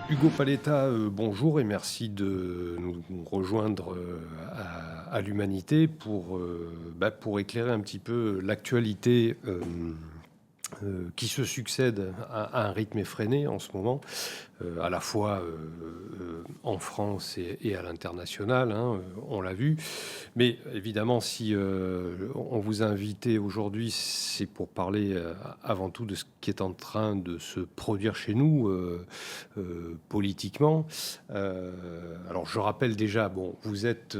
Hugo Paletta, bonjour et merci de nous rejoindre à l'Humanité pour éclairer un petit peu l'actualité qui se succède à un rythme effréné en ce moment, à la fois en France et à l'international, hein, on l'a vu. Mais évidemment, si on vous a invité aujourd'hui, c'est pour parler avant tout de ce qui est en train de se produire chez nous politiquement. Alors je rappelle déjà, bon, vous êtes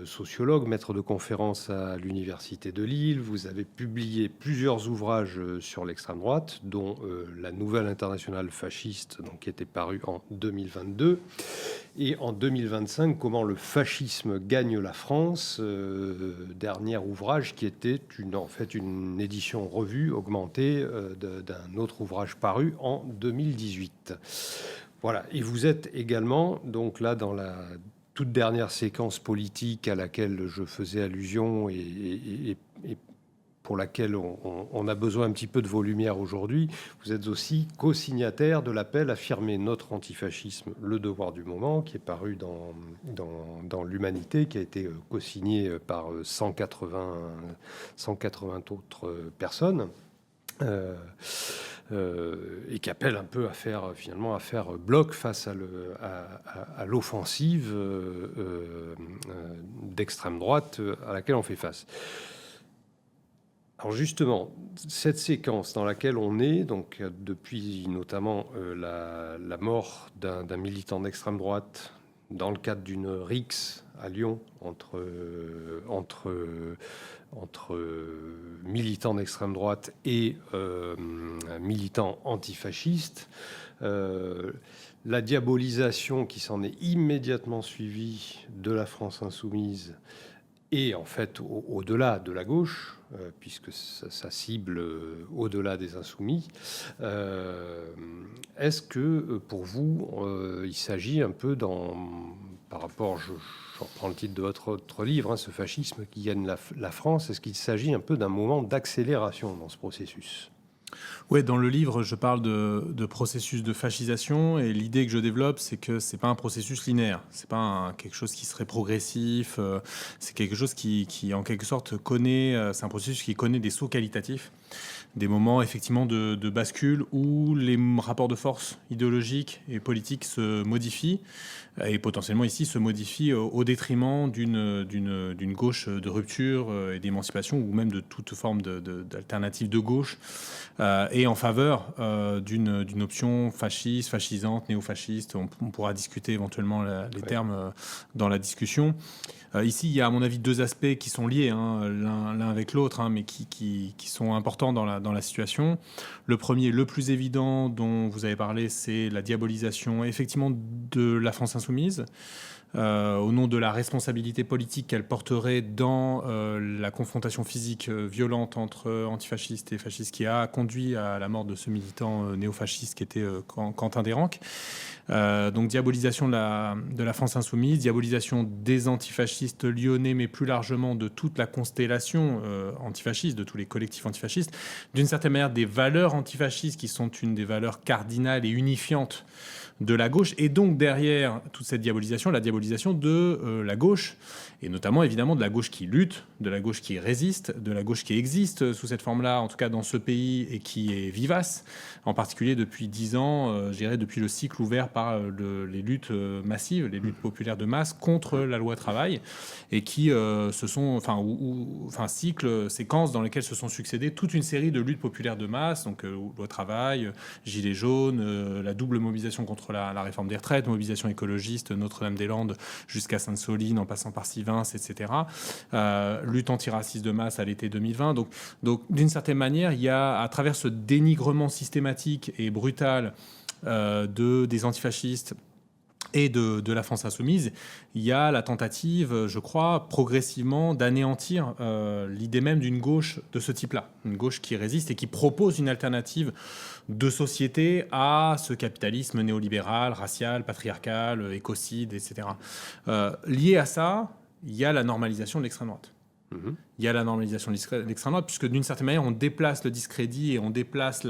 sociologue, maître de conférences à l'Université de Lille. Vous avez publié plusieurs ouvrages sur l'extrême droite, dont La Nouvelle Internationale fasciste, donc, qui était paru en 2022. Et en 2025, Comment le fascisme gagne la France, dernier ouvrage qui était en fait une édition revue, augmentée d'un autre ouvrage paru en 2018. Voilà, et vous êtes également, donc là, dans la toute dernière séquence politique à laquelle je faisais allusion et pour laquelle on a besoin un petit peu de vos lumières aujourd'hui, vous êtes aussi co-signataire de l'appel Affirmer notre antifascisme, le devoir du moment, qui est paru dans l'Humanité, qui a été co-signé par 180 autres personnes. Et qui appelle un peu à faire bloc face à l'offensive d'extrême droite à laquelle on fait face. Alors justement, cette séquence dans laquelle on est, donc depuis notamment la mort d'un militant d'extrême droite dans le cadre d'une rixe à Lyon entre militants d'extrême droite et militants antifascistes, la diabolisation qui s'en est immédiatement suivie de la France insoumise et en fait au-delà de la gauche, puisque ça cible au-delà des insoumis. Est-ce que pour vous, il s'agit un peu par rapport, je reprends le titre de votre livre, hein, ce fascisme qui gagne la France, est-ce qu'il s'agit un peu d'un moment d'accélération dans ce processus ? Oui, dans le livre, je parle de processus de fascisation et l'idée que je développe, c'est que c'est pas un processus linéaire, c'est pas quelque chose qui serait progressif, c'est quelque chose qui en quelque sorte c'est un processus qui connaît des sauts qualitatifs, des moments effectivement de bascule où les rapports de force idéologiques et politiques se modifient et potentiellement ici se modifient au détriment d'une gauche de rupture et d'émancipation ou même de toute forme d'alternative de gauche et en faveur d'une option fasciste, fascisante, néo-fasciste. On pourra discuter éventuellement les termes dans la discussion. Ici, il y a à mon avis deux aspects qui sont liés l'un avec l'autre, mais qui sont importants dans la situation. Le premier, le plus évident dont vous avez parlé, c'est la diabolisation effectivement de la France insoumise. Au nom de la responsabilité politique qu'elle porterait dans la confrontation physique violente entre antifascistes et fascistes qui a conduit à la mort de ce militant néofasciste qui était Quentin Desranques. Donc diabolisation de la France insoumise, diabolisation des antifascistes lyonnais, mais plus largement de toute la constellation antifasciste, de tous les collectifs antifascistes, d'une certaine manière des valeurs antifascistes qui sont une des valeurs cardinales et unifiantes de la gauche, et donc derrière toute cette diabolisation, la diabolisation de la gauche, et notamment évidemment de la gauche qui lutte, de la gauche qui résiste, de la gauche qui existe sous cette forme-là, en tout cas dans ce pays, et qui est vivace, en particulier depuis 10 ans, je dirais depuis le cycle ouvert par les luttes massives, les luttes populaires de masse contre la loi travail, et qui cycle, séquences dans lesquelles se sont succédées toute une série de luttes populaires de masse, donc loi travail, gilets jaunes, la double mobilisation contre la réforme des retraites, mobilisation écologiste, Notre-Dame-des-Landes jusqu'à Sainte-Soline en passant par Sivins, etc. Lutte antiraciste de masse à l'été 2020. Donc d'une certaine manière, il y a, à travers ce dénigrement systématique et brutal des antifascistes et de la France insoumise, il y a la tentative, je crois, progressivement d'anéantir l'idée même d'une gauche de ce type-là. Une gauche qui résiste et qui propose une alternative de société à ce capitalisme néolibéral, racial, patriarcal, écocide, etc. Lié à ça, il y a la normalisation de l'extrême droite. Mhm. Il y a la normalisation de l'extrême droite, puisque d'une certaine manière, on déplace le discrédit et on déplace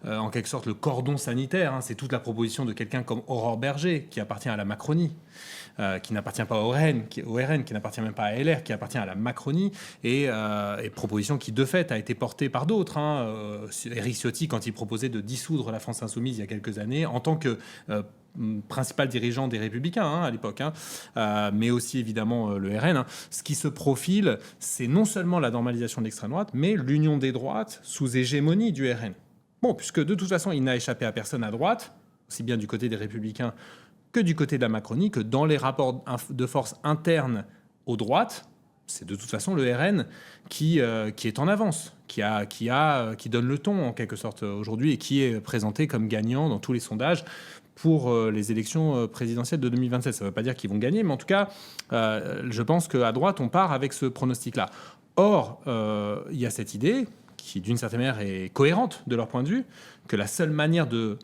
en quelque sorte le cordon sanitaire. C'est toute la proposition de quelqu'un comme Aurore Berger, qui appartient à la Macronie, qui n'appartient pas au RN, qui n'appartient même pas à LR, qui appartient à la Macronie, et proposition qui, de fait, a été portée par d'autres. Éric Ciotti, quand il proposait de dissoudre la France Insoumise il y a quelques années, en tant que principal dirigeant des Républicains à l'époque, mais aussi évidemment le RN. Ce qui se profile, c'est non seulement la normalisation de l'extrême droite, mais l'union des droites sous hégémonie du RN. Bon, puisque de toute façon, il n'a échappé à personne à droite, aussi bien du côté des Républicains que du côté de la Macronie, que dans les rapports de force internes aux droites, c'est de toute façon le RN qui est en avance, qui donne le ton en quelque sorte aujourd'hui et qui est présenté comme gagnant dans tous les sondages pour les élections présidentielles de 2027. Ça ne veut pas dire qu'ils vont gagner, mais en tout cas, je pense qu'à droite, on part avec ce pronostic-là. Or, il y a cette idée qui, d'une certaine manière, est cohérente de leur point de vue, que la seule manière de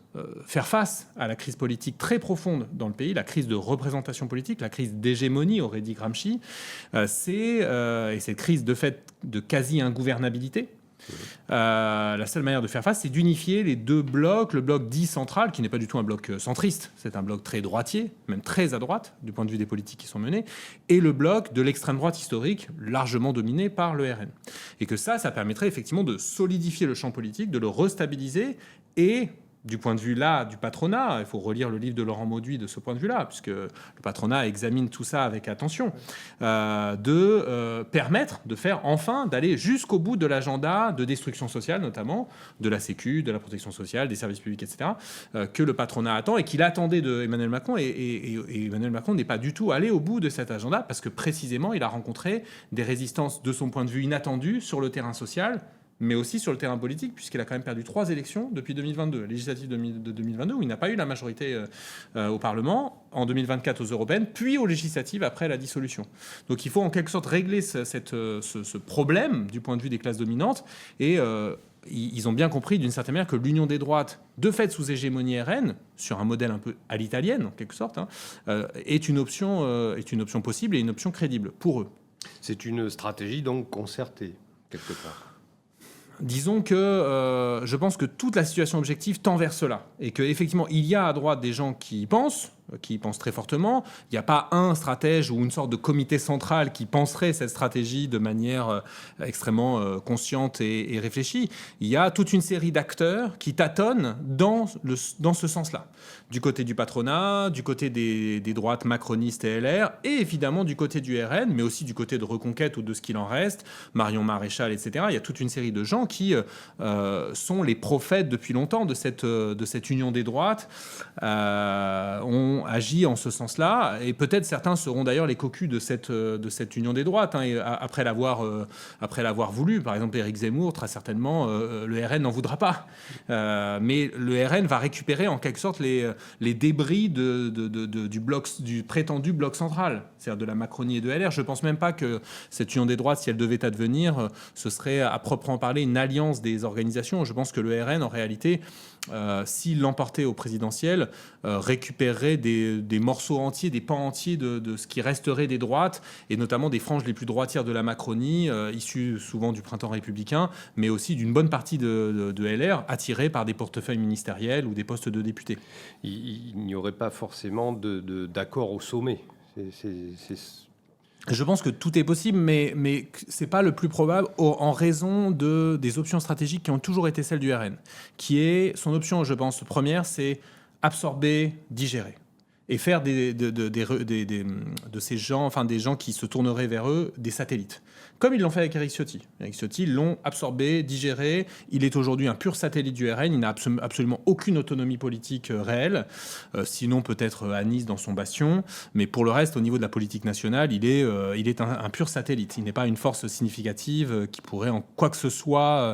faire face à la crise politique très profonde dans le pays, la crise de représentation politique, la crise d'hégémonie, aurait dit Gramsci, et cette crise de fait de quasi-ingouvernabilité, la seule manière de faire face, c'est d'unifier les deux blocs, le bloc dit central, qui n'est pas du tout un bloc centriste, c'est un bloc très droitier, même très à droite, du point de vue des politiques qui sont menées, et le bloc de l'extrême droite historique, largement dominé par le RN. Et que ça permettrait effectivement de solidifier le champ politique, de le restabiliser, et du point de vue là du patronat, il faut relire le livre de Laurent Mauduit de ce point de vue-là, puisque le patronat examine tout ça avec attention, de permettre de faire enfin, d'aller jusqu'au bout de l'agenda de destruction sociale, notamment de la Sécu, de la protection sociale, des services publics, etc., que le patronat attend et qu'il attendait de Emmanuel Macron. Et Emmanuel Macron n'est pas du tout allé au bout de cet agenda parce que précisément, il a rencontré des résistances de son point de vue inattendues sur le terrain social, mais aussi sur le terrain politique, puisqu'il a quand même perdu 3 élections depuis 2022, la législative de 2022, où il n'a pas eu la majorité au Parlement, en 2024 aux européennes, puis aux législatives après la dissolution. Donc il faut en quelque sorte régler ce problème du point de vue des classes dominantes, et ils ont bien compris d'une certaine manière que l'union des droites, de fait sous hégémonie RN, sur un modèle un peu à l'italienne en quelque sorte, est une option possible et une option crédible pour eux. C'est une stratégie donc concertée, quelque part. Disons que je pense que toute la situation objective tend vers cela. Et qu'effectivement, il y a à droite des gens qui y pensent très fortement. Il n'y a pas un stratège ou une sorte de comité central qui penserait cette stratégie de manière extrêmement consciente et réfléchie. Il y a toute une série d'acteurs qui tâtonnent dans ce sens-là. Du côté du patronat, du côté des droites macronistes et LR, et évidemment du côté du RN, mais aussi du côté de Reconquête ou de ce qu'il en reste, Marion Maréchal, etc. Il y a toute une série de gens qui sont les prophètes depuis longtemps de cette union des droites, ont agi en ce sens-là, et peut-être certains seront d'ailleurs les cocus de cette union des droites, et après l'avoir voulu. Par exemple, Éric Zemmour, très certainement, le RN n'en voudra pas. Mais le RN va récupérer en quelque sorte les débris du prétendu bloc central, c'est-à-dire de la Macronie et de LR. Je ne pense même pas que cette union des droites, si elle devait advenir, ce serait à proprement parler une alliance des organisations. Je pense que le RN, en réalité, s'il l'emportait au présidentiel, récupérerait des morceaux entiers, des pans entiers de ce qui resterait des droites, et notamment des franges les plus droitières de la Macronie, issues souvent du printemps républicain, mais aussi d'une bonne partie de LR, attirées par des portefeuilles ministériels ou des postes de députés. Il n'y aurait pas forcément d'accord au sommet. Je pense que tout est possible, mais ce n'est pas le plus probable en raison des options stratégiques qui ont toujours été celles du RN. Qui est son option, je pense, première, c'est absorber, digérer. Et faire de ces gens, enfin des gens qui se tourneraient vers eux, des satellites. Comme ils l'ont fait avec Éric Ciotti. Éric Ciotti, ils l'ont absorbé, digéré. Il est aujourd'hui un pur satellite du RN. Il n'a absolument aucune autonomie politique réelle. Sinon, peut-être à Nice dans son bastion. Mais pour le reste, au niveau de la politique nationale, il est un pur satellite. Il n'est pas une force significative qui pourrait en quoi que ce soit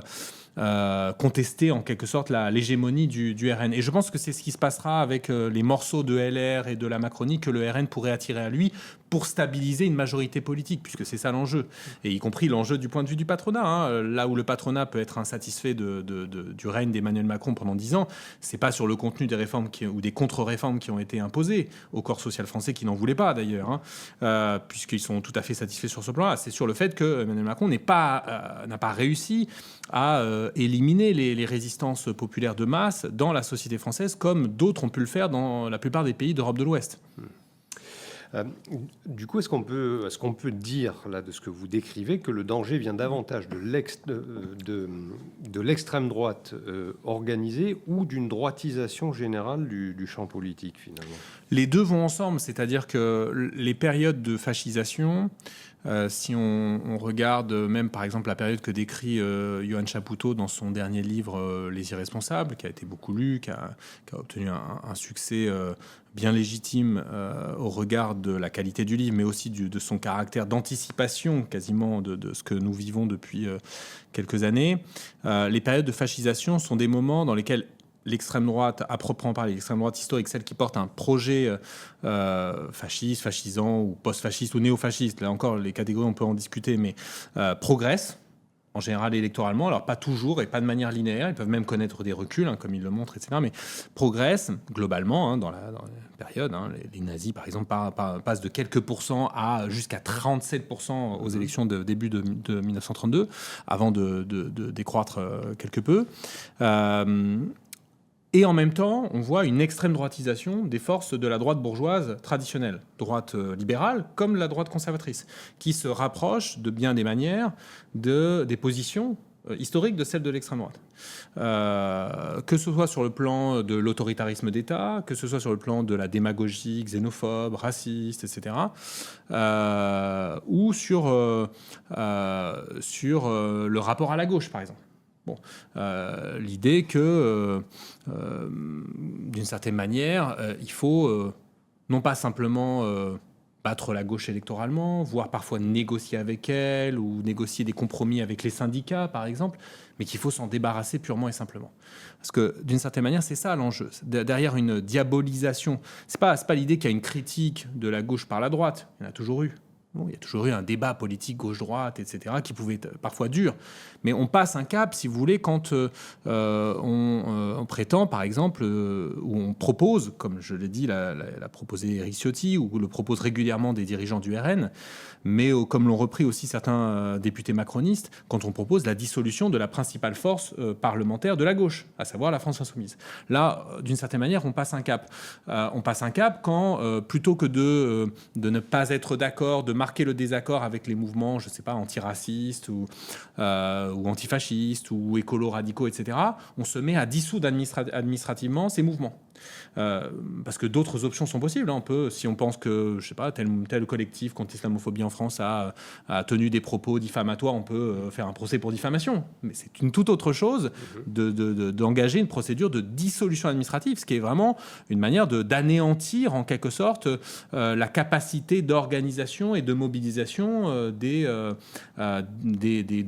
contester en quelque sorte l'hégémonie du RN. Et je pense que c'est ce qui se passera avec les morceaux de LR et de la Macronie que le RN pourrait attirer à lui pour stabiliser une majorité politique, puisque c'est ça l'enjeu, et y compris l'enjeu du point de vue du patronat. Hein. Là où le patronat peut être insatisfait du règne d'Emmanuel Macron pendant 10 ans, c'est pas sur le contenu des réformes ou des contre-réformes qui ont été imposées au corps social français, qui n'en voulait pas d'ailleurs, hein, puisqu'ils sont tout à fait satisfaits sur ce plan-là. C'est sur le fait que Emmanuel Macron n'a pas réussi à éliminer les résistances populaires de masse dans la société française, comme d'autres ont pu le faire dans la plupart des pays d'Europe de l'Ouest. Du coup, est-ce qu'on peut dire, là, de ce que vous décrivez, que le danger vient davantage de l'extrême droite organisée ou d'une droitisation générale du champ politique, finalement? Les deux vont ensemble, c'est-à-dire que les périodes de fascisation, si on regarde même par exemple la période que décrit Johan Chapoutot dans son dernier livre Les Irresponsables, qui a été beaucoup lu, qui a obtenu un succès bien légitime au regard de la qualité du livre, mais aussi de son caractère d'anticipation quasiment de ce que nous vivons depuis quelques années. Les périodes de fascisation sont des moments dans lesquels l'extrême droite, à proprement parler, l'extrême droite historique, celle qui porte un projet fasciste, fascisant ou post-fasciste ou néo-fasciste, là encore les catégories on peut en discuter, mais progresse en général électoralement, alors pas toujours et pas de manière linéaire, ils peuvent même connaître des reculs, hein, comme ils le montrent, etc., mais progressent globalement hein, dans la période. Hein, les nazis, par exemple, passent de quelques pourcents à jusqu'à 37% aux élections de début de 1932, avant de décroître quelque peu. Et en même temps, on voit une extrême droitisation des forces de la droite bourgeoise traditionnelle, droite libérale comme la droite conservatrice, qui se rapproche de bien des manières des positions historiques de celles de l'extrême droite. Que ce soit sur le plan de l'autoritarisme d'État, que ce soit sur le plan de la démagogie xénophobe, raciste, etc., ou sur le rapport à la gauche, par exemple. Bon, l'idée que, d'une certaine manière, il faut non pas simplement battre la gauche électoralement, voire parfois négocier avec elle ou négocier des compromis avec les syndicats, par exemple, mais qu'il faut s'en débarrasser purement et simplement. Parce que, d'une certaine manière, c'est ça l'enjeu. Derrière une diabolisation, c'est pas l'idée qu'il y a une critique de la gauche par la droite. Il y en a toujours eu. Bon, il y a toujours eu un débat politique gauche-droite, etc., qui pouvait être parfois dur. Mais on passe un cap, si vous voulez, quand on prétend, par exemple, ou on propose, comme je l'ai dit, l'a proposé Éric Ciotti, ou le propose régulièrement des dirigeants du RN, mais comme l'ont repris aussi certains députés macronistes, quand on propose la dissolution de la principale force parlementaire de la gauche, à savoir la France insoumise. Là, d'une certaine manière, on passe un cap. On passe un cap quand, plutôt que de ne pas être d'accord, de marquer le désaccord avec les mouvements, je ne sais pas, antiracistes ou antifascistes ou écolo-radicaux, etc., on se met à dissoudre administrativement ces mouvements. Parce que d'autres options sont possibles. On peut, si on pense que, je sais pas, tel collectif contre l'islamophobie en France a tenu des propos diffamatoires, on peut faire un procès pour diffamation. Mais c'est une toute autre chose d'engager une procédure de dissolution administrative, ce qui est vraiment une manière d'anéantir en quelque sorte la capacité d'organisation et de mobilisation des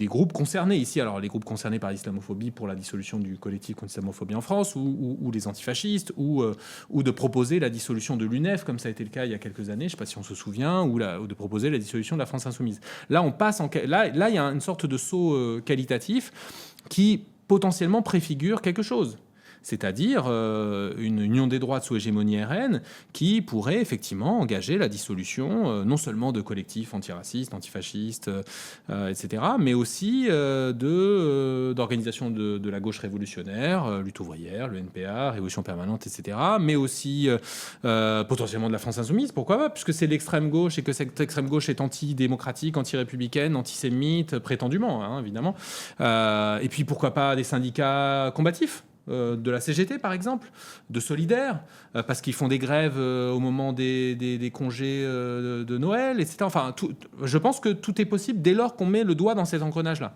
groupes concernés ici. Alors les groupes concernés par l'islamophobie pour la dissolution du collectif contre l'islamophobie en France ou les antifascistes ou de proposer la dissolution de l'UNEF, comme ça a été le cas il y a quelques années, je ne sais pas si on se souvient, ou de proposer la dissolution de la France insoumise. Là, là, il y a une sorte de saut qualitatif qui potentiellement préfigure quelque chose. C'est-à-dire une union des droites sous hégémonie RN qui pourrait effectivement engager la dissolution non seulement de collectifs antiracistes, antifascistes, etc., mais aussi d'organisations de la gauche révolutionnaire, lutte ouvrière, le NPA, Révolution permanente, etc., mais aussi potentiellement de la France insoumise, pourquoi pas, puisque c'est l'extrême gauche et que cette extrême gauche est antidémocratique, anti-républicaine, antisémite, prétendument, hein, évidemment. Et puis pourquoi pas des syndicats combatifs de la CGT par exemple, de Solidaires, parce qu'ils font des grèves au moment des congés de Noël, etc. Enfin, je pense que tout est possible dès lors qu'on met le doigt dans cet engrenage-là.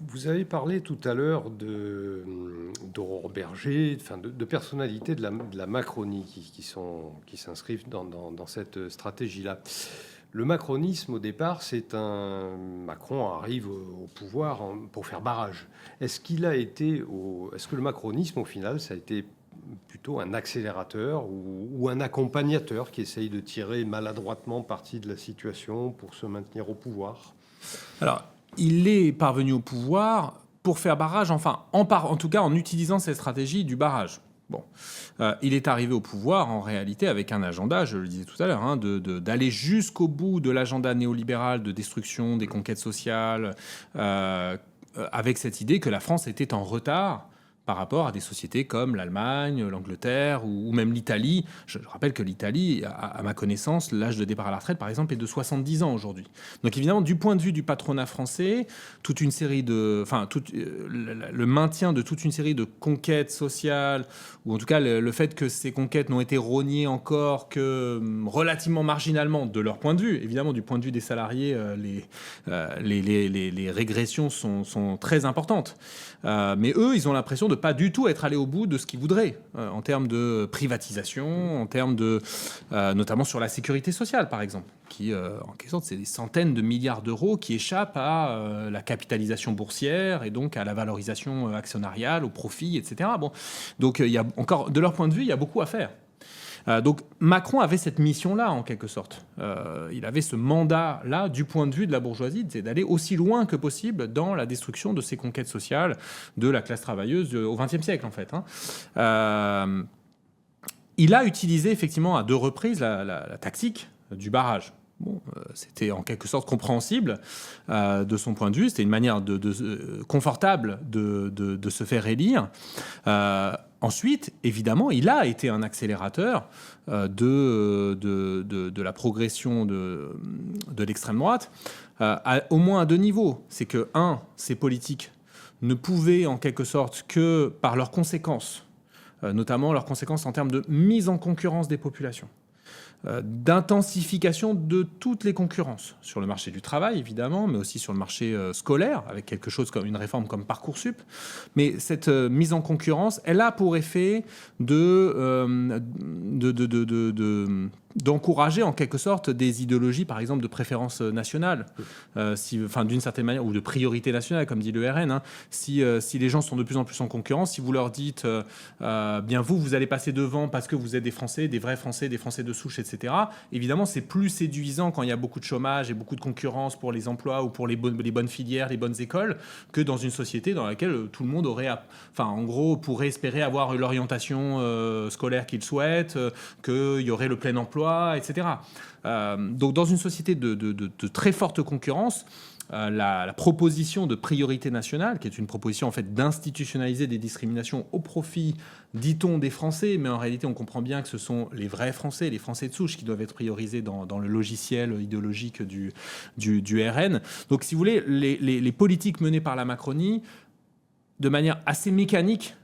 Vous avez parlé tout à l'heure d'Aurore Berger, enfin de personnalités de la Macronie qui s'inscrivent dans cette stratégie-là. Le macronisme, au départ, Macron arrive au pouvoir pour faire barrage. Est-ce que le macronisme, au final, ça a été plutôt un accélérateur ou un accompagnateur qui essaye de tirer maladroitement parti de la situation pour se maintenir au pouvoir? Alors, il est parvenu au pouvoir pour faire barrage, enfin, en tout cas en utilisant cette stratégie du barrage. Bon, il est arrivé au pouvoir en réalité avec un agenda, je le disais tout à l'heure, d'aller jusqu'au bout de l'agenda néolibéral de destruction des conquêtes sociales, avec cette idée que la France était en retard par rapport à des sociétés comme l'Allemagne, l'Angleterre ou même l'Italie. Je rappelle que l'Italie, à ma connaissance, l'âge de départ à la retraite, par exemple, est de 70 ans aujourd'hui. Donc évidemment, du point de vue du patronat français, le maintien de toute une série de conquêtes sociales, ou en tout cas le fait que ces conquêtes n'ont été rognées encore que relativement marginalement de leur point de vue. Évidemment, du point de vue des salariés, les régressions sont très importantes. Mais eux, ils ont l'impression de pas du tout être allés au bout de ce qu'ils voudraient en termes de privatisation, en termes de notamment sur la sécurité sociale, par exemple, qui en quelque sorte c'est des centaines de milliards d'euros qui échappent à la capitalisation boursière et donc à la valorisation actionnariale, au profit, etc. Bon, donc il y a encore de leur point de vue, il y a beaucoup à faire. Donc Macron avait cette mission-là, en quelque sorte. Il avait ce mandat-là, du point de vue de la bourgeoisie, c'est d'aller aussi loin que possible dans la destruction de ces conquêtes sociales de la classe travailleuse au XXe siècle, en fait. Il a utilisé effectivement à 2 reprises la tactique du barrage. Bon, c'était en quelque sorte compréhensible de son point de vue. C'était une manière confortable de se faire élire. Ensuite, évidemment, il a été un accélérateur de la progression de l'extrême droite, au moins à 2 niveaux. C'est que, ces politiques ne pouvaient en quelque sorte que par leurs conséquences, notamment leurs conséquences en termes de mise en concurrence des populations, d'intensification de toutes les concurrences sur le marché du travail, évidemment, mais aussi sur le marché scolaire, avec quelque chose comme une réforme comme Parcoursup. Mais cette mise en concurrence, elle a pour effet d'encourager en quelque sorte des idéologies, par exemple, de préférence nationale, d'une certaine manière, ou de priorité nationale, comme dit le RN. Si les gens sont de plus en plus en concurrence, si vous leur dites, bien vous allez passer devant parce que vous êtes des Français, des vrais Français, des Français de souche, etc., évidemment, c'est plus séduisant quand il y a beaucoup de chômage et beaucoup de concurrence pour les emplois ou pour les bonnes filières, les bonnes écoles, que dans une société dans laquelle tout le monde pourrait espérer avoir l'orientation scolaire qu'il souhaite, qu'il y aurait le plein emploi, etc. Donc dans une société de très forte concurrence, la proposition de priorité nationale, qui est une proposition en fait d'institutionnaliser des discriminations au profit, dit-on, des Français, mais en réalité on comprend bien que ce sont les vrais Français, les Français de souche qui doivent être priorisés dans le logiciel idéologique du RN. Donc si vous voulez, les politiques menées par la Macronie, de manière assez mécanique,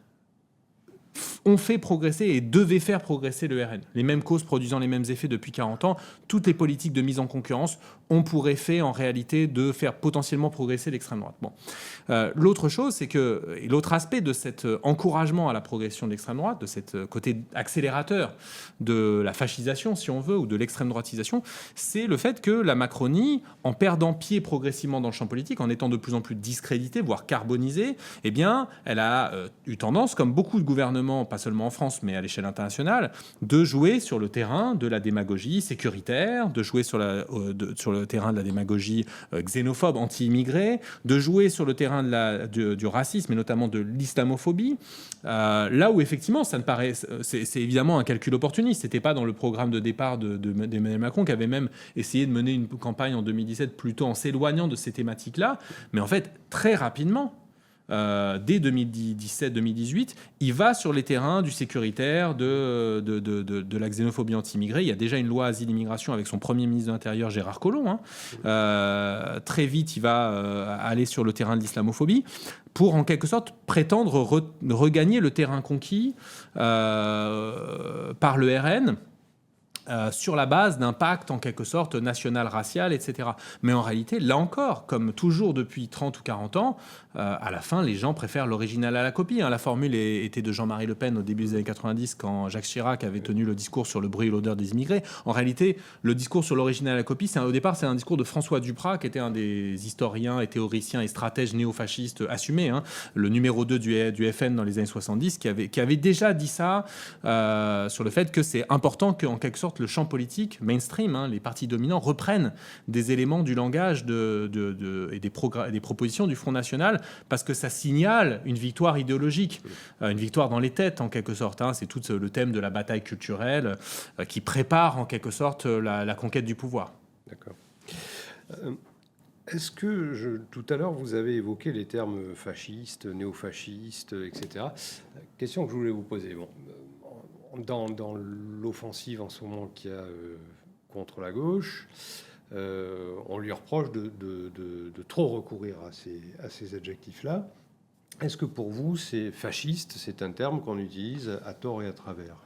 ont fait progresser et devaient faire progresser le RN. Les mêmes causes produisant les mêmes effets depuis 40 ans, toutes les politiques de mise en concurrence ont pour effet en réalité de faire potentiellement progresser l'extrême droite. Bon. L'autre chose, c'est que, et l'autre aspect de cet encouragement à la progression de l'extrême droite, de cet côté accélérateur de la fascisation, si on veut, ou de l'extrême droitisation, c'est le fait que la Macronie, en perdant pied progressivement dans le champ politique, en étant de plus en plus discréditée, voire carbonisée, eh bien, elle a eu tendance, comme beaucoup de gouvernements, pas seulement en France, mais à l'échelle internationale, de jouer sur le terrain de la démagogie sécuritaire, de jouer sur le terrain de la démagogie xénophobe, anti-immigrée, de jouer sur le terrain du racisme et notamment de l'islamophobie, là où effectivement, ça ne paraît, c'est évidemment un calcul opportuniste. C'était pas dans le programme de départ d'Emmanuel Macron, qui avait même essayé de mener une campagne en 2017 plutôt en s'éloignant de ces thématiques-là, mais en fait, très rapidement, dès 2017-2018, il va sur les terrains du sécuritaire, de la xénophobie anti-immigrée. Il y a déjà une loi asile-immigration avec son premier ministre de l'Intérieur, Gérard Collomb. Très vite, il va aller sur le terrain de l'islamophobie pour, en quelque sorte, prétendre regagner le terrain conquis par le RN. sur la base d'un pacte en quelque sorte national, racial, etc. Mais en réalité, là encore, comme toujours depuis 30 ou 40 ans, à la fin, les gens préfèrent l'original à la copie. La formule était de Jean-Marie Le Pen au début des années 90, quand Jacques Chirac avait tenu le discours sur le bruit et l'odeur des immigrés. En réalité, le discours sur l'original à la copie, au départ, c'est un discours de François Duprat, qui était un des historiens et théoriciens et stratèges néofascistes assumés, le numéro 2 du FN dans les années 70, qui avait déjà dit ça sur le fait que c'est important qu'en quelque sorte le champ politique mainstream, les partis dominants, reprennent des éléments du langage et des propositions du Front National, parce que ça signale une victoire idéologique, une victoire dans les têtes en quelque sorte. C'est tout le thème de la bataille culturelle qui prépare en quelque sorte la conquête du pouvoir. D'accord. Est-ce que, tout à l'heure, vous avez évoqué les termes fascistes, néofascistes, etc. Question que je voulais vous poser. Bon, dans l'offensive en ce moment qu'il y a contre la gauche, on lui reproche de trop recourir à ces adjectifs-là. Est-ce que pour vous, c'est fasciste, c'est un terme qu'on utilise à tort et à travers ?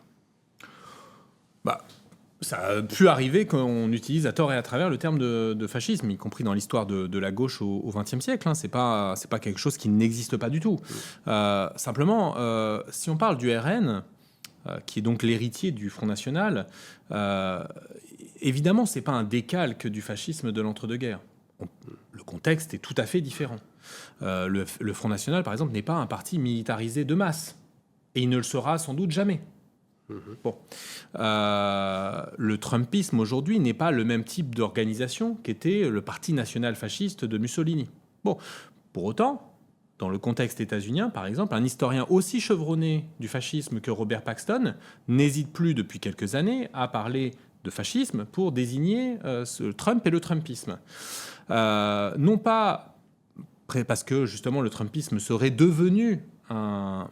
Ça a pu arriver qu'on utilise à tort et à travers le terme de fascisme, y compris dans l'histoire de la gauche au XXe siècle. C'est pas quelque chose qui n'existe pas du tout. Simplement, si on parle du RN, qui est donc l'héritier du Front National, évidemment, c'est pas un décalque du fascisme de l'entre-deux-guerres. Le contexte est tout à fait différent. Le Front National, par exemple, n'est pas un parti militarisé de masse. Et il ne le sera sans doute jamais. Bon. Le Trumpisme, aujourd'hui, n'est pas le même type d'organisation qu'était le Parti national fasciste de Mussolini. Bon. Pour autant, dans le contexte états-unien, par exemple, un historien aussi chevronné du fascisme que Robert Paxton n'hésite plus depuis quelques années à parler de fascisme pour désigner Trump et le Trumpisme. Non pas parce que, justement, le Trumpisme serait devenu un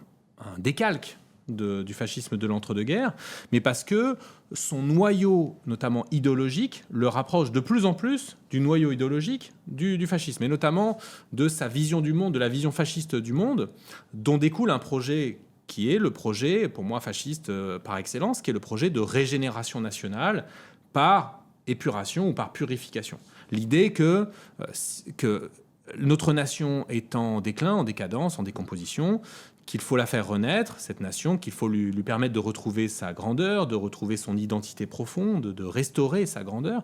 décalque du fascisme de l'entre-deux-guerres, mais parce que son noyau, notamment idéologique, le rapproche de plus en plus du noyau idéologique du fascisme, et notamment de sa vision du monde, de la vision fasciste du monde, dont découle un projet qui est le projet, pour moi, fasciste par excellence, qui est le projet de régénération nationale par épuration ou par purification. L'idée que notre nation est en déclin, en décadence, en décomposition, qu'il faut la faire renaître, cette nation, qu'il faut lui permettre de retrouver sa grandeur, de retrouver son identité profonde, de restaurer sa grandeur,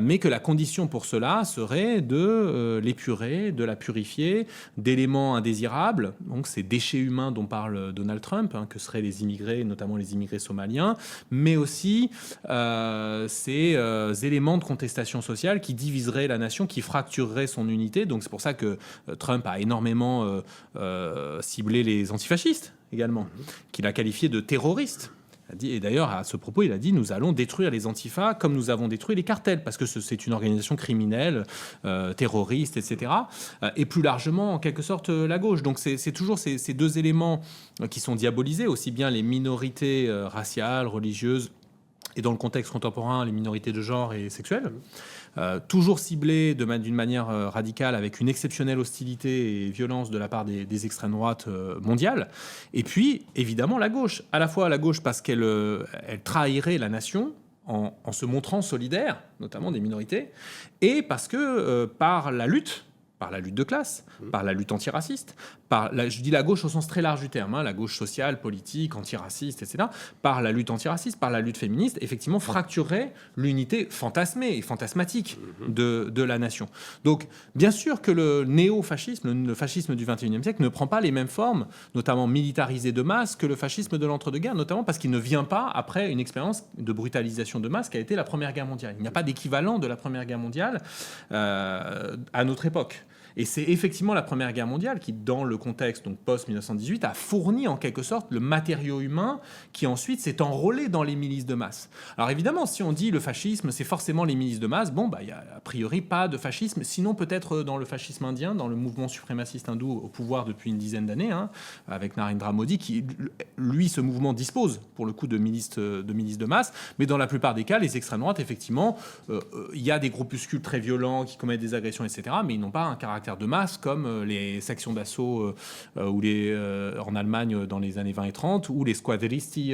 mais que la condition pour cela serait de l'épurer, de la purifier d'éléments indésirables, donc ces déchets humains dont parle Donald Trump, que seraient les immigrés, notamment les immigrés somaliens, mais aussi ces éléments de contestation sociale qui diviseraient la nation, qui fractureraient son unité. Donc c'est pour ça que Trump a énormément ciblé les antifascistes également, qu'il a qualifié de terroristes. Et d'ailleurs, à ce propos, il a dit « Nous allons détruire les antifas comme nous avons détruit les cartels, parce que c'est une organisation criminelle, terroriste, etc. » Et plus largement, en quelque sorte, la gauche. Donc c'est toujours ces deux éléments qui sont diabolisés, aussi bien les minorités raciales, religieuses, et dans le contexte contemporain, les minorités de genre et sexuelles. Toujours ciblées d'une manière radicale, avec une exceptionnelle hostilité et violence de la part des extrêmes droites mondiales. Et puis, évidemment, la gauche. À la fois la gauche parce qu'elle trahirait la nation en se montrant solidaire, notamment des minorités, et parce que par la lutte de classe, par la lutte antiraciste, je dis la gauche au sens très large du terme, la gauche sociale, politique, antiraciste, etc., par la lutte antiraciste, par la lutte féministe, effectivement fracturerait l'unité fantasmée et fantasmatique de la nation. Donc, bien sûr que le néo-fascisme, le fascisme du XXIe siècle, ne prend pas les mêmes formes, notamment militarisées de masse, que le fascisme de l'entre-deux-guerres, notamment parce qu'il ne vient pas après une expérience de brutalisation de masse qui a été la Première Guerre mondiale. Il n'y a pas d'équivalent de la Première Guerre mondiale à notre époque. Et c'est effectivement la Première Guerre mondiale qui, dans le contexte donc post-1918, a fourni en quelque sorte le matériau humain qui ensuite s'est enrôlé dans les milices de masse. Alors évidemment, si on dit le fascisme, c'est forcément les milices de masse, il n'y a a priori pas de fascisme, sinon peut-être dans le fascisme indien, dans le mouvement suprémaciste hindou au pouvoir depuis une dizaine d'années, avec Narendra Modi, qui, lui, ce mouvement dispose pour le coup de milices de masse, mais dans la plupart des cas, les extrêmes droites, effectivement, il y a des groupuscules très violents qui commettent des agressions, etc., mais ils n'ont pas un caractère caractère de masse, comme les sections d'assaut en Allemagne dans les années 20 et 30, ou les squadristi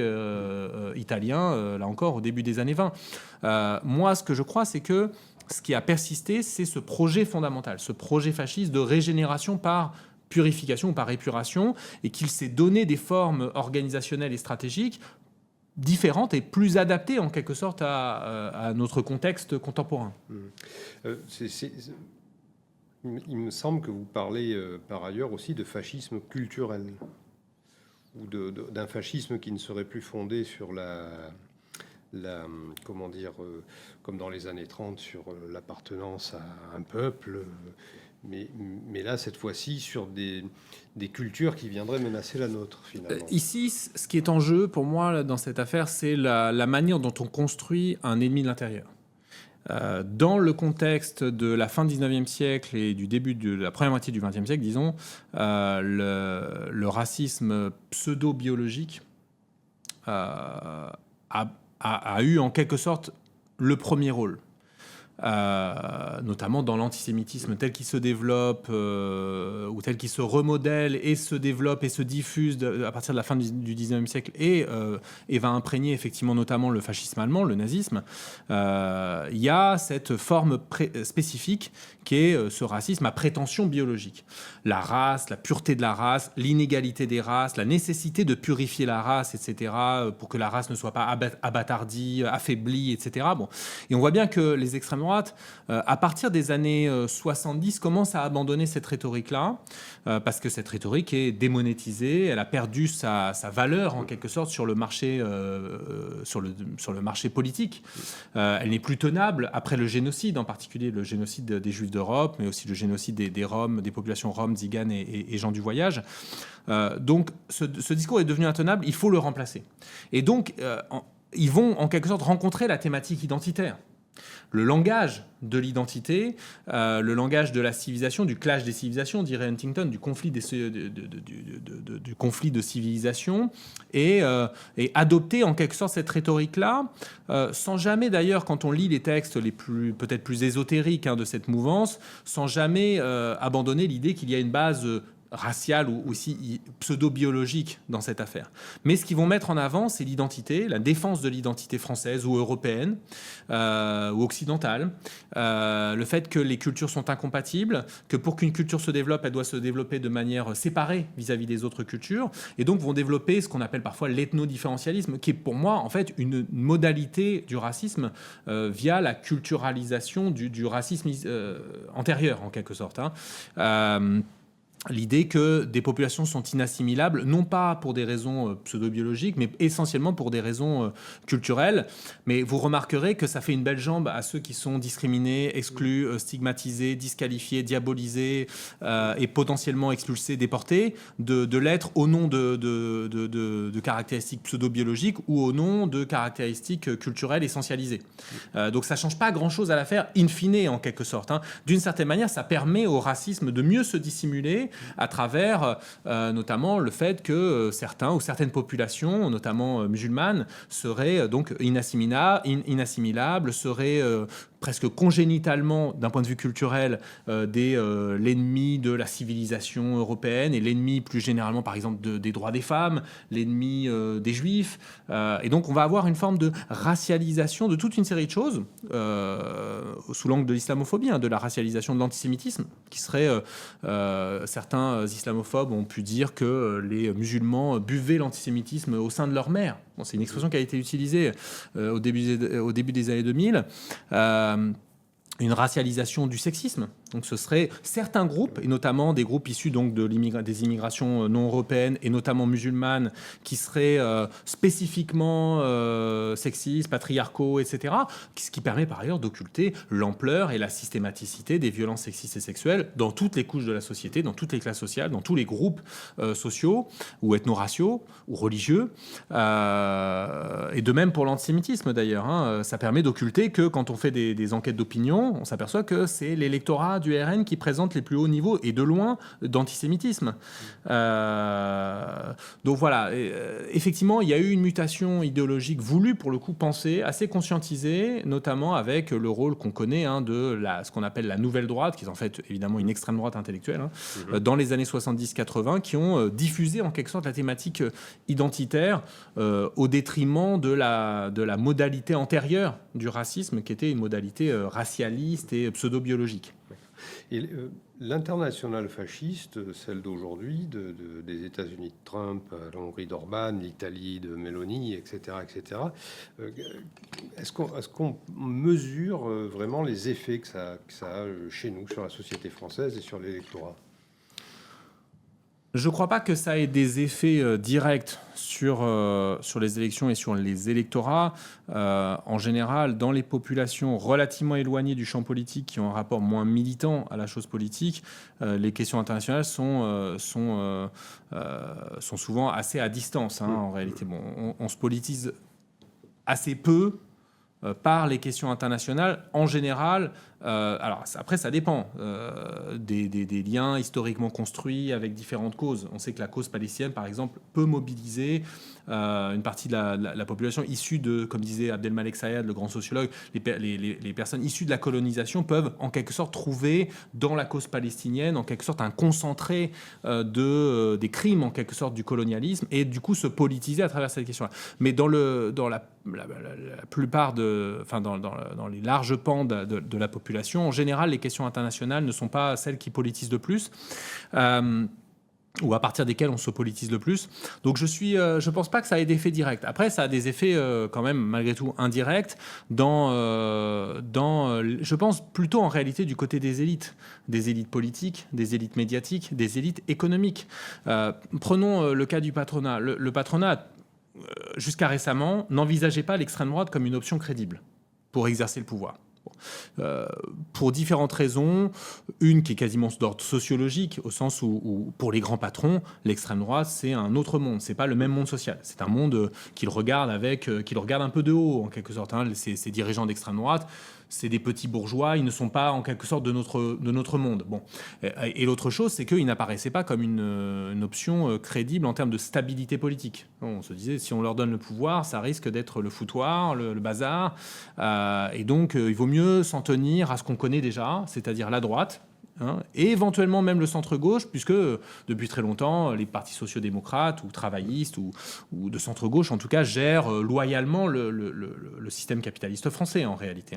italiens, là encore, au début des années 20. Moi, ce que je crois, c'est que ce qui a persisté, c'est ce projet fondamental, ce projet fasciste de régénération par purification ou par épuration, et qu'il s'est donné des formes organisationnelles et stratégiques différentes et plus adaptées en quelque sorte à notre contexte contemporain. Il me semble que vous parlez par ailleurs aussi de fascisme culturel, ou d'un fascisme qui ne serait plus fondé sur comment dire, comme dans les années 30, sur l'appartenance à un peuple, mais là, cette fois-ci, sur des cultures qui viendraient menacer la nôtre, finalement. Ici, ce qui est en jeu, pour moi, là, dans cette affaire, c'est la manière dont on construit un ennemi de l'intérieur. Dans le contexte de la fin du 19e siècle et du début de la première moitié du 20e siècle, disons, le racisme pseudo-biologique a eu en quelque sorte le premier rôle. Notamment dans l'antisémitisme tel qu'il se développe ou tel qu'il se remodèle et se développe et se diffuse à partir de la fin du 19e siècle et va imprégner effectivement notamment le fascisme allemand, le nazisme. Il y a cette forme spécifique qui est ce racisme à prétention biologique. La race, la pureté de la race, l'inégalité des races, la nécessité de purifier la race, etc., pour que la race ne soit pas abattardie, affaiblie, etc. Bon. Et on voit bien que les extrêmes droite, à partir des années 70, commence à abandonner cette rhétorique-là, parce que cette rhétorique est démonétisée, elle a perdu sa valeur en quelque sorte sur le marché, sur le marché politique. Elle n'est plus tenable après le génocide, en particulier le génocide des Juifs d'Europe, mais aussi le génocide des Roms, des populations roms, tziganes et gens du voyage. Donc ce discours est devenu intenable, il faut le remplacer. Et donc ils vont en quelque sorte rencontrer la thématique identitaire. Le langage de l'identité, le langage de la civilisation, du clash des civilisations, dirait Huntington, du conflit de civilisation, et adopter en quelque sorte cette rhétorique-là, sans jamais d'ailleurs, quand on lit les textes peut-être plus ésotériques de cette mouvance, sans jamais abandonner l'idée qu'il y a une base raciale ou aussi pseudo-biologique dans cette affaire. Mais ce qu'ils vont mettre en avant, c'est l'identité, la défense de l'identité française ou européenne ou occidentale, le fait que les cultures sont incompatibles, que pour qu'une culture se développe, elle doit se développer de manière séparée vis-à-vis des autres cultures, et donc vont développer ce qu'on appelle parfois l'ethno-différentialisme, qui est pour moi en fait une modalité du racisme via la culturalisation du racisme antérieur en quelque sorte. L'idée que des populations sont inassimilables, non pas pour des raisons pseudo-biologiques, mais essentiellement pour des raisons culturelles. Mais vous remarquerez que ça fait une belle jambe à ceux qui sont discriminés, exclus, stigmatisés, disqualifiés, diabolisés et potentiellement expulsés, déportés, de l'être au nom de caractéristiques pseudo-biologiques ou au nom de caractéristiques culturelles essentialisées. Donc ça ne change pas grand-chose à l'affaire, in fine, en quelque sorte. D'une certaine manière, ça permet au racisme de mieux se dissimuler à travers notamment le fait que certains ou certaines populations, notamment musulmanes, seraient donc inassimilables, seraient presque congénitalement, d'un point de vue culturel, l'ennemi de la civilisation européenne et l'ennemi plus généralement, par exemple, des droits des femmes, l'ennemi des juifs. Et donc, on va avoir une forme de racialisation de toute une série de choses, sous l'angle de l'islamophobie, de la racialisation de l'antisémitisme, qui serait... certains islamophobes ont pu dire que les musulmans buvaient l'antisémitisme au sein de leur mère. Bon, c'est une expression qui a été utilisée au début des années 2000. Une racialisation du sexisme. Donc ce serait certains groupes, et notamment des groupes issus donc des immigrations non européennes et notamment musulmanes, qui seraient spécifiquement sexistes, patriarcaux, etc. Ce qui permet par ailleurs d'occulter l'ampleur et la systématicité des violences sexistes et sexuelles dans toutes les couches de la société, dans toutes les classes sociales, dans tous les groupes sociaux ou ethno-raciaux ou religieux. Et de même pour l'antisémitisme d'ailleurs. Ça permet d'occulter que quand on fait des enquêtes d'opinion, on s'aperçoit que c'est l'électorat du RN qui présente les plus hauts niveaux, et de loin, d'antisémitisme. Donc voilà, effectivement, il y a eu une mutation idéologique voulue, pour le coup, pensée, assez conscientisée, notamment avec le rôle qu'on connaît de ce qu'on appelle la nouvelle droite, qui est en fait évidemment une extrême droite intellectuelle, dans les années 70-80, qui ont diffusé en quelque sorte la thématique identitaire au détriment de la modalité antérieure du racisme, qui était une modalité racialiste et pseudo-biologique. Et l'internationale fasciste, celle d'aujourd'hui, des États-Unis de Trump, la Hongrie d'Orban, l'Italie de Meloni, etc., est-ce qu'on mesure vraiment les effets que ça a chez nous, sur la société française et sur l'électorat ? Je ne crois pas que ça ait des effets directs sur les élections et sur les électorats. En général, dans les populations relativement éloignées du champ politique, qui ont un rapport moins militant à la chose politique, les questions internationales sont souvent assez à distance. En réalité, on se politise assez peu par les questions internationales en général. Alors après, ça dépend des liens historiquement construits avec différentes causes. On sait que la cause palestinienne, par exemple, peut mobiliser une partie de la population issue de, comme disait Abdelmalek Sayad, le grand sociologue, les personnes issues de la colonisation peuvent en quelque sorte trouver dans la cause palestinienne en quelque sorte un concentré des crimes en quelque sorte du colonialisme, et du coup se politiser à travers cette question-là. Mais dans la plupart dans les larges pans de la population, en général, les questions internationales ne sont pas celles qui politisent le plus, ou à partir desquelles on se politise le plus. Donc je pense pas que ça ait d'effet direct. Après, ça a des effets quand même, malgré tout, indirects, je pense plutôt en réalité du côté des élites politiques, des élites médiatiques, des élites économiques. Prenons le cas du patronat. Le patronat, jusqu'à récemment, n'envisageait pas l'extrême droite comme une option crédible pour exercer le pouvoir. Pour différentes raisons, une qui est quasiment d'ordre sociologique, au sens où pour les grands patrons, l'extrême droite, c'est un autre monde, c'est pas le même monde social, c'est un monde qu'ils regardent un peu de haut, en quelque sorte. Ces dirigeants d'extrême droite, c'est des petits bourgeois, ils ne sont pas en quelque sorte de notre monde. Bon. Et l'autre chose, c'est qu'ils n'apparaissaient pas comme une option crédible en termes de stabilité politique. On se disait, si on leur donne le pouvoir, ça risque d'être le foutoir, le bazar. Et donc, il vaut mieux s'en tenir à ce qu'on connaît déjà, c'est-à-dire la droite, et éventuellement même le centre-gauche, puisque depuis très longtemps, les partis sociaux-démocrates ou travaillistes ou de centre-gauche, en tout cas, gèrent loyalement le système capitaliste français, en réalité.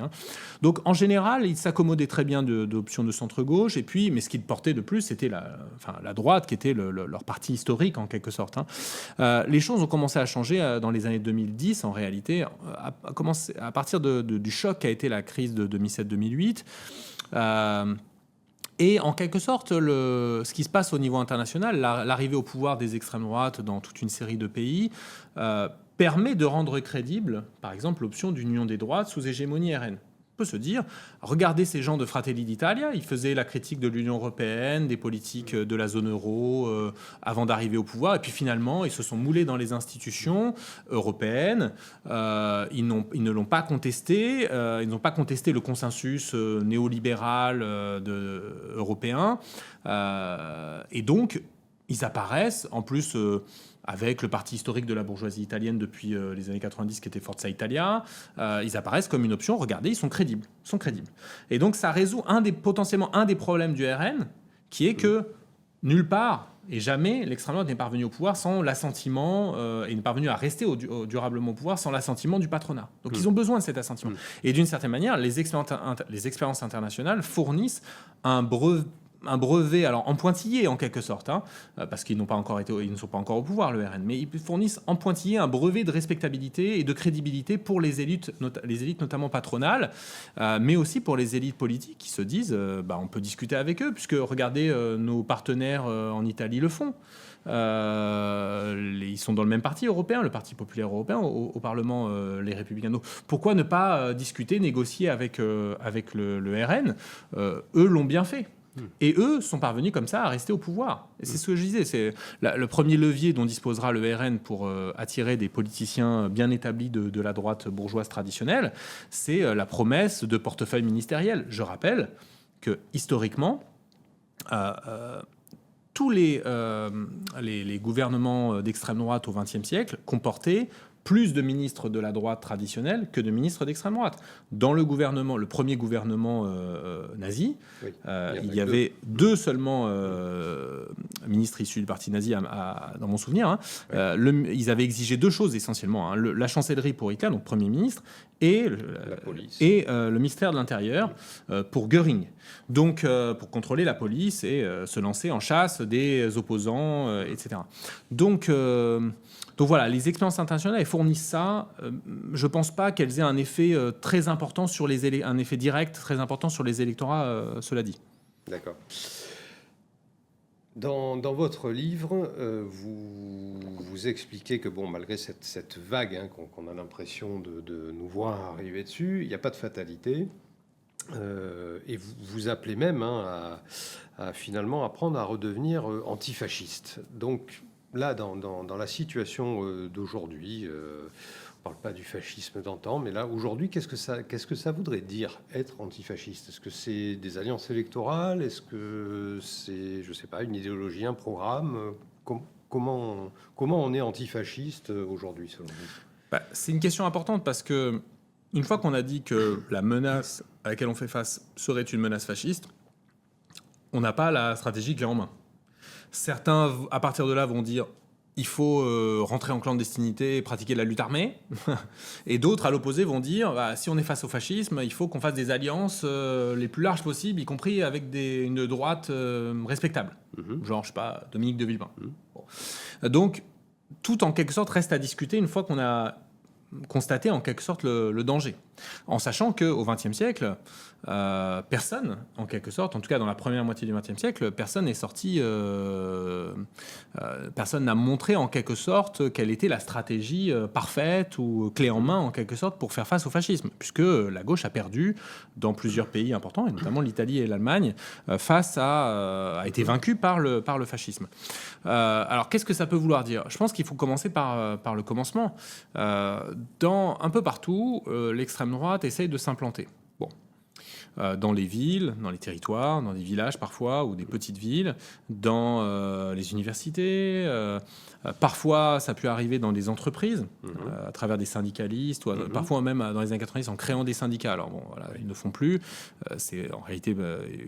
Donc, en général, ils s'accommodaient très bien d'options de centre-gauche, et puis, mais ce qu'ils portaient de plus, c'était la droite, qui était leur parti historique, en quelque sorte. Les choses ont commencé à changer dans les années 2010, en réalité, à partir du choc qu'a été la crise de 2007-2008. Et en quelque sorte, ce qui se passe au niveau international, l'arrivée au pouvoir des extrêmes droites dans toute une série de pays, permet de rendre crédible, par exemple, l'option d'une union des droites sous hégémonie RN. On peut se dire, regardez ces gens de Fratelli d'Italia, ils faisaient la critique de l'Union européenne, des politiques de la zone euro avant d'arriver au pouvoir, et puis finalement, ils se sont moulés dans les institutions européennes, ils ne l'ont pas contesté, ils n'ont pas contesté le consensus néolibéral européen, et donc, ils apparaissent, en plus avec le parti historique de la bourgeoisie italienne depuis les années 90 qui était Forza Italia, ils apparaissent comme une option. Regardez, ils sont crédibles. Et donc ça résout potentiellement un des problèmes du RN, qui est que nulle part et jamais l'extrême droite n'est parvenue au pouvoir sans l'assentiment et n'est parvenue à rester durablement au pouvoir sans l'assentiment du patronat. Donc ils ont besoin de cet assentiment. Et d'une certaine manière, les expériences internationales fournissent un brevet, alors en pointillé en quelque sorte, parce qu'ils ne sont pas encore au pouvoir, le RN, mais ils fournissent en pointillé un brevet de respectabilité et de crédibilité pour les élites notamment patronales, mais aussi pour les élites politiques qui se disent on peut discuter avec eux, puisque regardez, nos partenaires en Italie le font. Ils sont dans le même parti européen, le Parti populaire européen, au Parlement, les Républicains. Donc, pourquoi ne pas discuter, négocier avec le RN ? Eux l'ont bien fait. Et eux sont parvenus comme ça à rester au pouvoir. Et c'est ce que je disais, c'est le premier levier dont disposera le RN pour attirer des politiciens bien établis de la droite bourgeoise traditionnelle, c'est la promesse de portefeuille ministériel. Je rappelle que historiquement, tous les gouvernements d'extrême droite au XXe siècle comportaient plus de ministres de la droite traditionnelle que de ministres d'extrême droite. Dans le premier gouvernement nazi, Oui. il y avait deux seulement ministres issus du parti nazi, dans mon souvenir. Hein. Oui. Ils avaient exigé deux choses essentiellement. Hein. La chancellerie pour Hitler, donc Premier ministre, et La police. et le ministère de l'Intérieur pour Göring. Donc, pour contrôler la police et se lancer en chasse des opposants, etc. Donc voilà, les expériences internationales, elles fournissent ça. Je ne pense pas qu'elles aient un effet très important sur un effet direct très important sur les électorats, cela dit. D'accord. Dans votre livre, vous expliquez que malgré cette vague qu'on a l'impression de nous voir arriver dessus, il n'y a pas de fatalité. Et vous appelez même à finalement apprendre à redevenir antifasciste. Donc là, dans la situation d'aujourd'hui, on ne parle pas du fascisme d'antan, mais là, aujourd'hui, qu'est-ce que ça voudrait dire être antifasciste? Est-ce que c'est des alliances électorales? Est-ce que c'est, je ne sais pas, une idéologie, un programme? Comment on est antifasciste aujourd'hui, selon vous? C'est une question importante parce que une fois qu'on a dit que la menace à laquelle on fait face serait une menace fasciste, on n'a pas la stratégie clé en main. Certains, à partir de là, vont dire il faut rentrer en clandestinité et pratiquer la lutte armée. Et d'autres, à l'opposé, vont dire si on est face au fascisme, il faut qu'on fasse des alliances les plus larges possibles, y compris avec une droite respectable. Genre, je sais pas, Dominique de Villepin. Bon. Donc, tout en quelque sorte reste à discuter une fois qu'on a constaté en quelque sorte le danger. En sachant qu'au XXe siècle, personne, en quelque sorte, en tout cas dans la première moitié du XXe siècle, personne n'est sorti, personne n'a montré en quelque sorte quelle était la stratégie parfaite ou clé en main en quelque sorte pour faire face au fascisme, puisque la gauche a perdu dans plusieurs pays importants, et notamment l'Italie et l'Allemagne, a été vaincue par le fascisme. Alors qu'est-ce que ça peut vouloir dire? Je pense qu'il faut commencer par le commencement. Un peu partout, l'extrême droite essaye de s'implanter. Dans les villes, dans les territoires, dans des villages parfois, ou des petites villes, dans les universités. Parfois, ça peut arriver dans des entreprises, à travers des syndicalistes, ou parfois même dans les années 90 en créant des syndicats. Alors voilà, ils ne font plus. C'est en réalité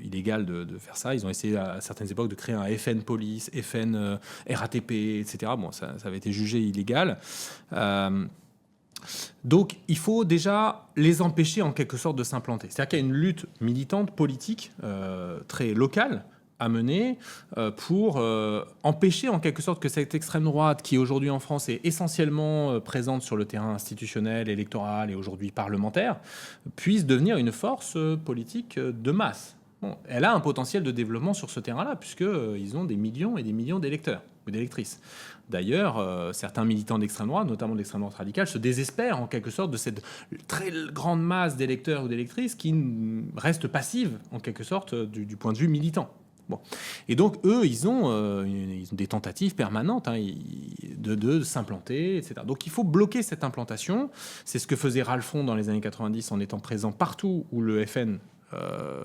illégal de faire ça. Ils ont essayé à certaines époques de créer un FN Police, FN RATP, etc. Ça avait été jugé illégal. Donc, il faut déjà les empêcher en quelque sorte de s'implanter. C'est-à-dire qu'il y a une lutte militante, politique, très locale à mener pour empêcher en quelque sorte que cette extrême droite, qui aujourd'hui en France est essentiellement présente sur le terrain institutionnel, électoral et aujourd'hui parlementaire, puisse devenir une force politique de masse. Elle a un potentiel de développement sur ce terrain-là, puisqu'ils ont des millions et des millions d'électeurs ou d'électrices. D'ailleurs, certains militants d'extrême droite, notamment de l'extrême droite radicale, se désespèrent en quelque sorte de cette très grande masse d'électeurs ou d'électrices qui restent passives en quelque sorte du point de vue militant. Et donc, eux, ils ont des tentatives permanentes de s'implanter, etc. Donc, il faut bloquer cette implantation. C'est ce que faisait Ralphon dans les années 90 en étant présent partout où le FN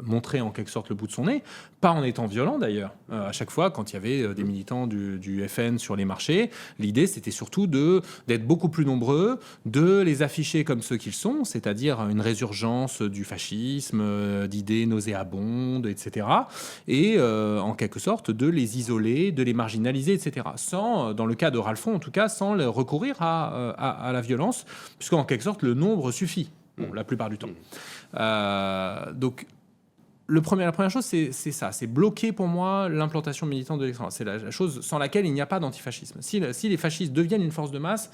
montrer en quelque sorte le bout de son nez, pas en étant violent d'ailleurs. À chaque fois, quand il y avait des militants du FN sur les marchés, l'idée c'était surtout d'être beaucoup plus nombreux, de les afficher comme ceux qu'ils sont, c'est-à-dire une résurgence du fascisme, d'idées nauséabondes, etc. Et en quelque sorte de les isoler, de les marginaliser, etc. Sans, dans le cas de Ralphon en tout cas, sans recourir à la violence, puisqu'en quelque sorte le nombre suffit. La plupart du temps. Donc, la première chose, c'est ça. C'est bloquer, pour moi, l'implantation militante de l'extrême droite. C'est la chose sans laquelle il n'y a pas d'antifascisme. Si les fascistes deviennent une force de masse,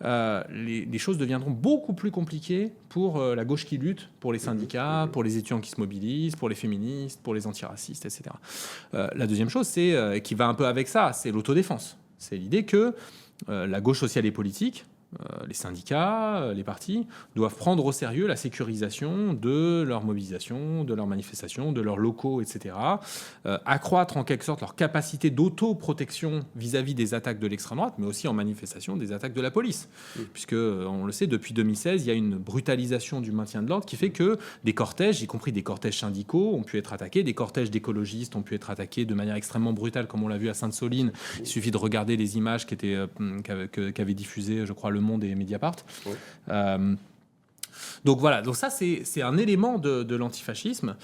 les choses deviendront beaucoup plus compliquées pour la gauche qui lutte, pour les syndicats, pour les étudiants qui se mobilisent, pour les féministes, pour les antiracistes, etc. La deuxième chose, qui va un peu avec ça, c'est l'autodéfense. C'est l'idée que la gauche sociale et politique les syndicats, les partis, doivent prendre au sérieux la sécurisation de leur mobilisation, de leurs manifestations, de leurs locaux, etc. Accroître en quelque sorte leur capacité d'autoprotection vis-à-vis des attaques de l'extrême droite, mais aussi en manifestation des attaques de la police. Puisque, on le sait, depuis 2016, il y a une brutalisation du maintien de l'ordre qui fait que des cortèges, y compris des cortèges syndicaux, ont pu être attaqués, des cortèges d'écologistes ont pu être attaqués de manière extrêmement brutale, comme on l'a vu à Sainte-Soline. Il suffit de regarder les images qu'avaient diffusées, je crois, Le Monde et Mediapart. Oui. Donc voilà, donc ça c'est un élément de l'antifascisme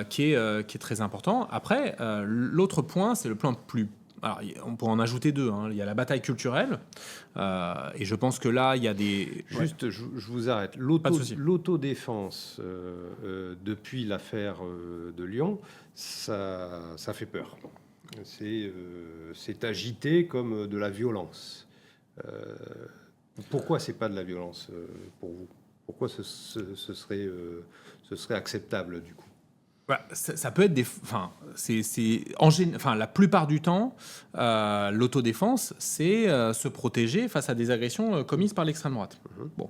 qui est très important. Après, l'autre point, c'est le plan plus... Alors, on pourrait en ajouter deux. Il y a la bataille culturelle, et je pense que là, il y a des... Juste, je vous arrête. L'autodéfense, depuis l'affaire de Lyon, ça fait peur. C'est agité comme de la violence. Pourquoi c'est pas de la violence pour vous? Pourquoi ce serait acceptable du coup? Ça peut être des... la plupart du temps, l'autodéfense, c'est se protéger face à des agressions commises par l'extrême droite. Bon.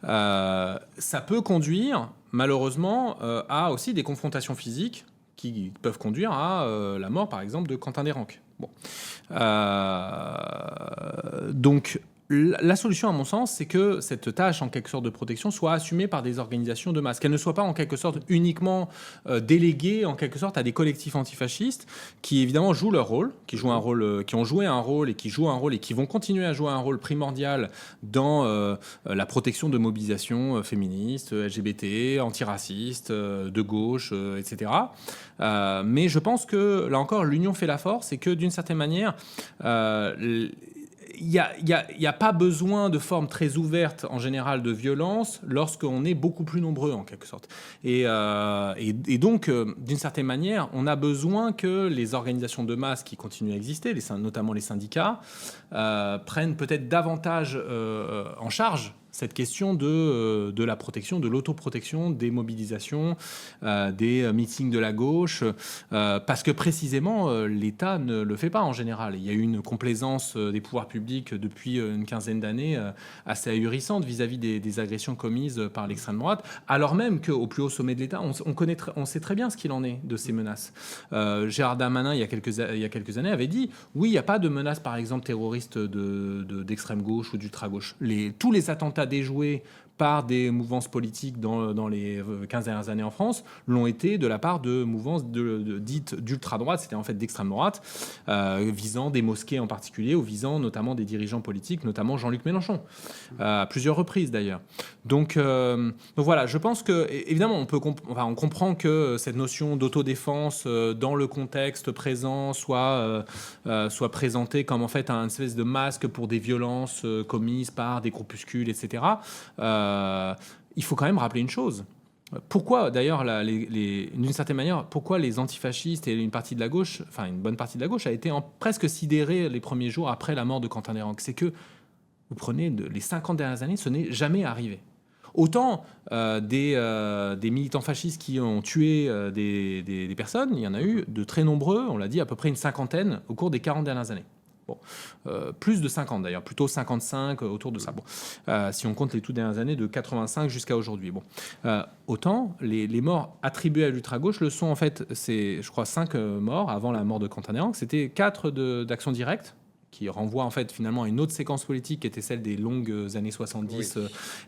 Ça peut conduire, malheureusement, à aussi des confrontations physiques qui peuvent conduire à la mort, par exemple, de Quentin Desranques. Bon. Donc... La solution, à mon sens, c'est que cette tâche, en quelque sorte, de protection soit assumée par des organisations de masse, qu'elle ne soit pas, en quelque sorte, uniquement déléguée, en quelque sorte, à des collectifs antifascistes qui, évidemment, jouent leur rôle, qui ont joué un rôle et qui jouent un rôle et qui vont continuer à jouer un rôle primordial dans la protection de mobilisations féministes, LGBT, antiracistes, de gauche, etc. Mais je pense que, là encore, l'union fait la force et que, d'une certaine manière... Il n'y a pas besoin de formes très ouvertes, en général, de violence lorsqu'on est beaucoup plus nombreux, en quelque sorte. Et donc, d'une certaine manière, on a besoin que les organisations de masse qui continuent à exister, notamment les syndicats, prennent peut-être davantage en charge cette question de la protection, de l'autoprotection, des mobilisations, des meetings de la gauche, parce que précisément, l'État ne le fait pas en général. Il y a eu une complaisance des pouvoirs publics depuis une quinzaine d'années assez ahurissante vis-à-vis des agressions commises par l'extrême droite, alors même qu'au plus haut sommet de l'État, on sait très bien ce qu'il en est de ces menaces. Gérard Darmanin, il y a quelques années, avait dit « Oui, il n'y a pas de menace, par exemple, terroriste d'extrême gauche ou d'ultra-gauche. Tous les attentats déjoués par des mouvances politiques dans les 15 dernières années en France l'ont été de la part de mouvances dites d'ultra-droite, c'était en fait d'extrême droite, visant des mosquées en particulier ou visant notamment des dirigeants politiques, notamment Jean-Luc Mélenchon, à plusieurs reprises d'ailleurs. Donc voilà, je pense que, évidemment, on comprend que cette notion d'autodéfense dans le contexte présent soit présentée comme en fait un espèce de masque pour des violences commises par des groupuscules, etc. Il faut quand même rappeler une chose. Pourquoi, d'ailleurs, d'une certaine manière, pourquoi les antifascistes et une partie de la gauche, enfin une bonne partie de la gauche, a été presque sidérée les premiers jours après la mort de Quentin Desranques? C'est que, vous prenez les 50 dernières années, ce n'est jamais arrivé. Autant des militants fascistes qui ont tué des personnes, il y en a eu de très nombreux, on l'a dit, à peu près une cinquantaine au cours des 40 dernières années. Bon, plus de 50 d'ailleurs, plutôt 55 autour de ça. Bon, si on compte les toutes dernières années de 85 jusqu'à aujourd'hui. Bon, autant les morts attribués à l'ultra-gauche le sont en fait, c'est je crois 5 morts avant la mort de Quentin Desranques. C'était 4 d'actions directes, qui renvoie en fait finalement à une autre séquence politique qui était celle des longues années 70,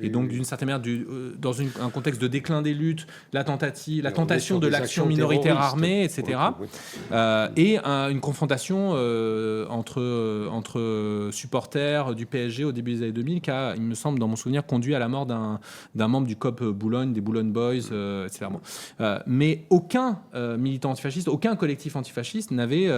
et donc d'une certaine manière dans un contexte de déclin des luttes, la tentation de l'action minoritaire armée, etc. Et une confrontation entre supporters du PSG au début des années 2000 qui a, il me semble, dans mon souvenir, conduit à la mort d'un membre du COP Boulogne, des Boulogne Boys, etc. Mais aucun militant antifasciste, aucun collectif antifasciste n'avait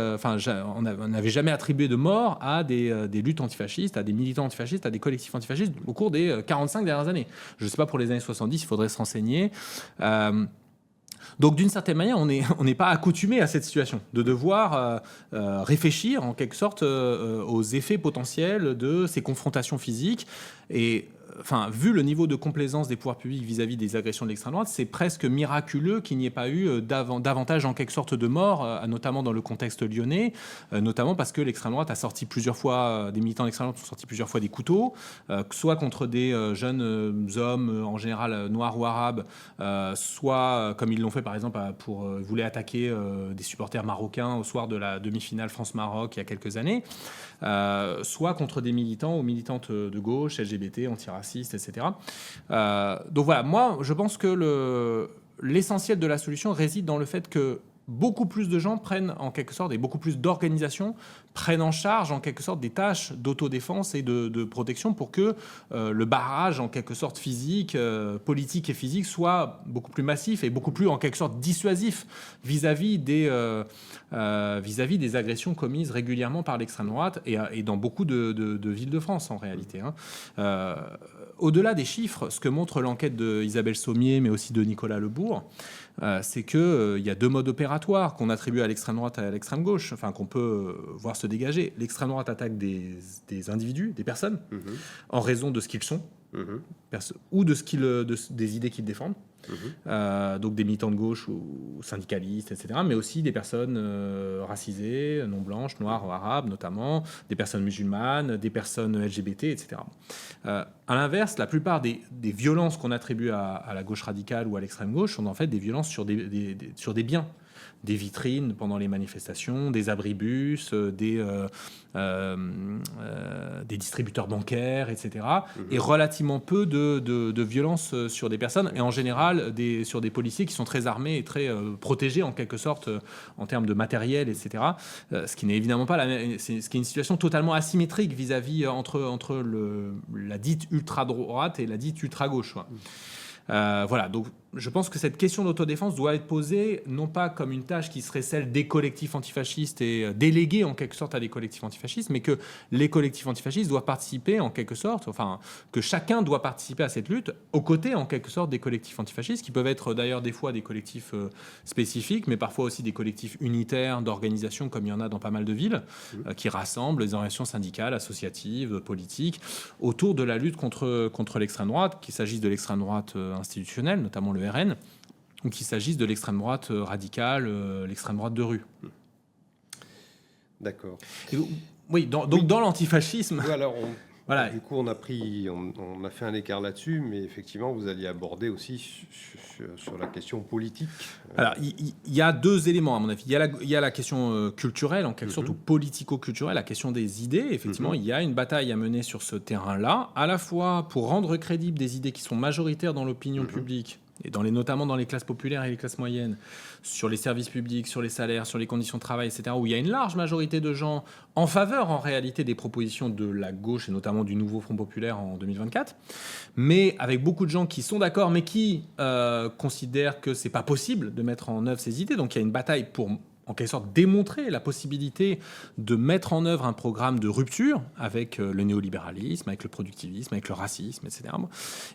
jamais attribué de mort à des luttes antifascistes, à des militants antifascistes, à des collectifs antifascistes au cours des 45 dernières années. Je ne sais pas pour les années 70, il faudrait se renseigner. Donc, d'une certaine manière, on n'est pas accoutumé à cette situation, de devoir réfléchir, en quelque sorte, aux effets potentiels de ces confrontations physiques. Et vu le niveau de complaisance des pouvoirs publics vis-à-vis des agressions de l'extrême droite, c'est presque miraculeux qu'il n'y ait pas eu davantage en quelque sorte de morts, notamment dans le contexte lyonnais, notamment parce que l'extrême droite a sorti plusieurs fois, des militants d'extrême droite ont sorti plusieurs fois des couteaux, soit contre des jeunes hommes, en général noirs ou arabes, soit comme ils l'ont fait par exemple ils voulaient attaquer des supporters marocains au soir de la demi-finale France-Maroc il y a quelques années, soit contre des militants ou militantes de gauche, LGBT, antiracistes, etc. Donc voilà, moi je pense que l'essentiel de la solution réside dans le fait que beaucoup plus de gens prennent en quelque sorte, et beaucoup plus d'organisations prennent en charge en quelque sorte des tâches d'autodéfense et de protection pour que le barrage en quelque sorte physique, politique et physique soit beaucoup plus massif et beaucoup plus en quelque sorte dissuasif vis-à-vis des agressions commises régulièrement par l'extrême droite et dans beaucoup de villes de France en réalité. Au-delà des chiffres, ce que montre l'enquête d'Isabelle Sommier mais aussi de Nicolas Lebourg, c'est qu'il y a deux modes opératoires qu'on attribue à l'extrême droite et à l'extrême gauche, enfin qu'on peut voir se dégager. L'extrême droite attaque des individus, des personnes, en raison de ce qu'ils sont, ou des idées qu'ils défendent. Donc des militants de gauche ou syndicalistes, etc. Mais aussi des personnes racisées, non blanches, noires ou arabes notamment, des personnes musulmanes, des personnes LGBT, etc. À l'inverse, la plupart des violences qu'on attribue à la gauche radicale ou à l'extrême gauche sont en fait des violences sur des biens. Des vitrines pendant les manifestations, des abribus, des distributeurs bancaires, etc. Et relativement peu de violences sur des personnes, et en général sur des policiers qui sont très armés et très protégés en quelque sorte en termes de matériel, etc. Ce qui n'est évidemment pas ce qui est une situation totalement asymétrique vis-à-vis entre la dite ultra-droite et la dite ultra-gauche. Voilà, donc je pense que cette question d'autodéfense doit être posée non pas comme une tâche qui serait celle des collectifs antifascistes et déléguée en quelque sorte à des collectifs antifascistes, mais que les collectifs antifascistes doivent participer en quelque sorte, enfin que chacun doit participer à cette lutte aux côtés en quelque sorte des collectifs antifascistes, qui peuvent être d'ailleurs des fois des collectifs spécifiques, mais parfois aussi des collectifs unitaires d'organisation comme il y en a dans pas mal de villes, qui rassemblent les organisations syndicales, associatives, politiques, autour de la lutte contre l'extrême droite, qu'il s'agisse de l'extrême droite institutionnelle, notamment le RN, ou qu'il s'agisse de l'extrême droite radicale, l'extrême droite de rue. D'accord. Oui, donc dans l'antifascisme... Oui, alors voilà. Du coup, on a fait un écart là-dessus, mais effectivement, vous alliez aborder aussi sur la question politique. Alors, il y a deux éléments, à mon avis. Il y a la question culturelle, en quelque sorte, ou politico-culturelle, la question des idées. Effectivement, il y a une bataille à mener sur ce terrain-là, à la fois pour rendre crédibles des idées qui sont majoritaires dans l'opinion publique, et notamment dans les classes populaires et les classes moyennes, sur les services publics, sur les salaires, sur les conditions de travail, etc., où il y a une large majorité de gens en faveur, en réalité, des propositions de la gauche, et notamment du nouveau Front populaire en 2024, mais avec beaucoup de gens qui sont d'accord, mais qui considèrent que c'est pas possible de mettre en œuvre ces idées. Donc il y a une bataille pour en quelque sorte démontrer la possibilité de mettre en œuvre un programme de rupture avec le néolibéralisme, avec le productivisme, avec le racisme, etc.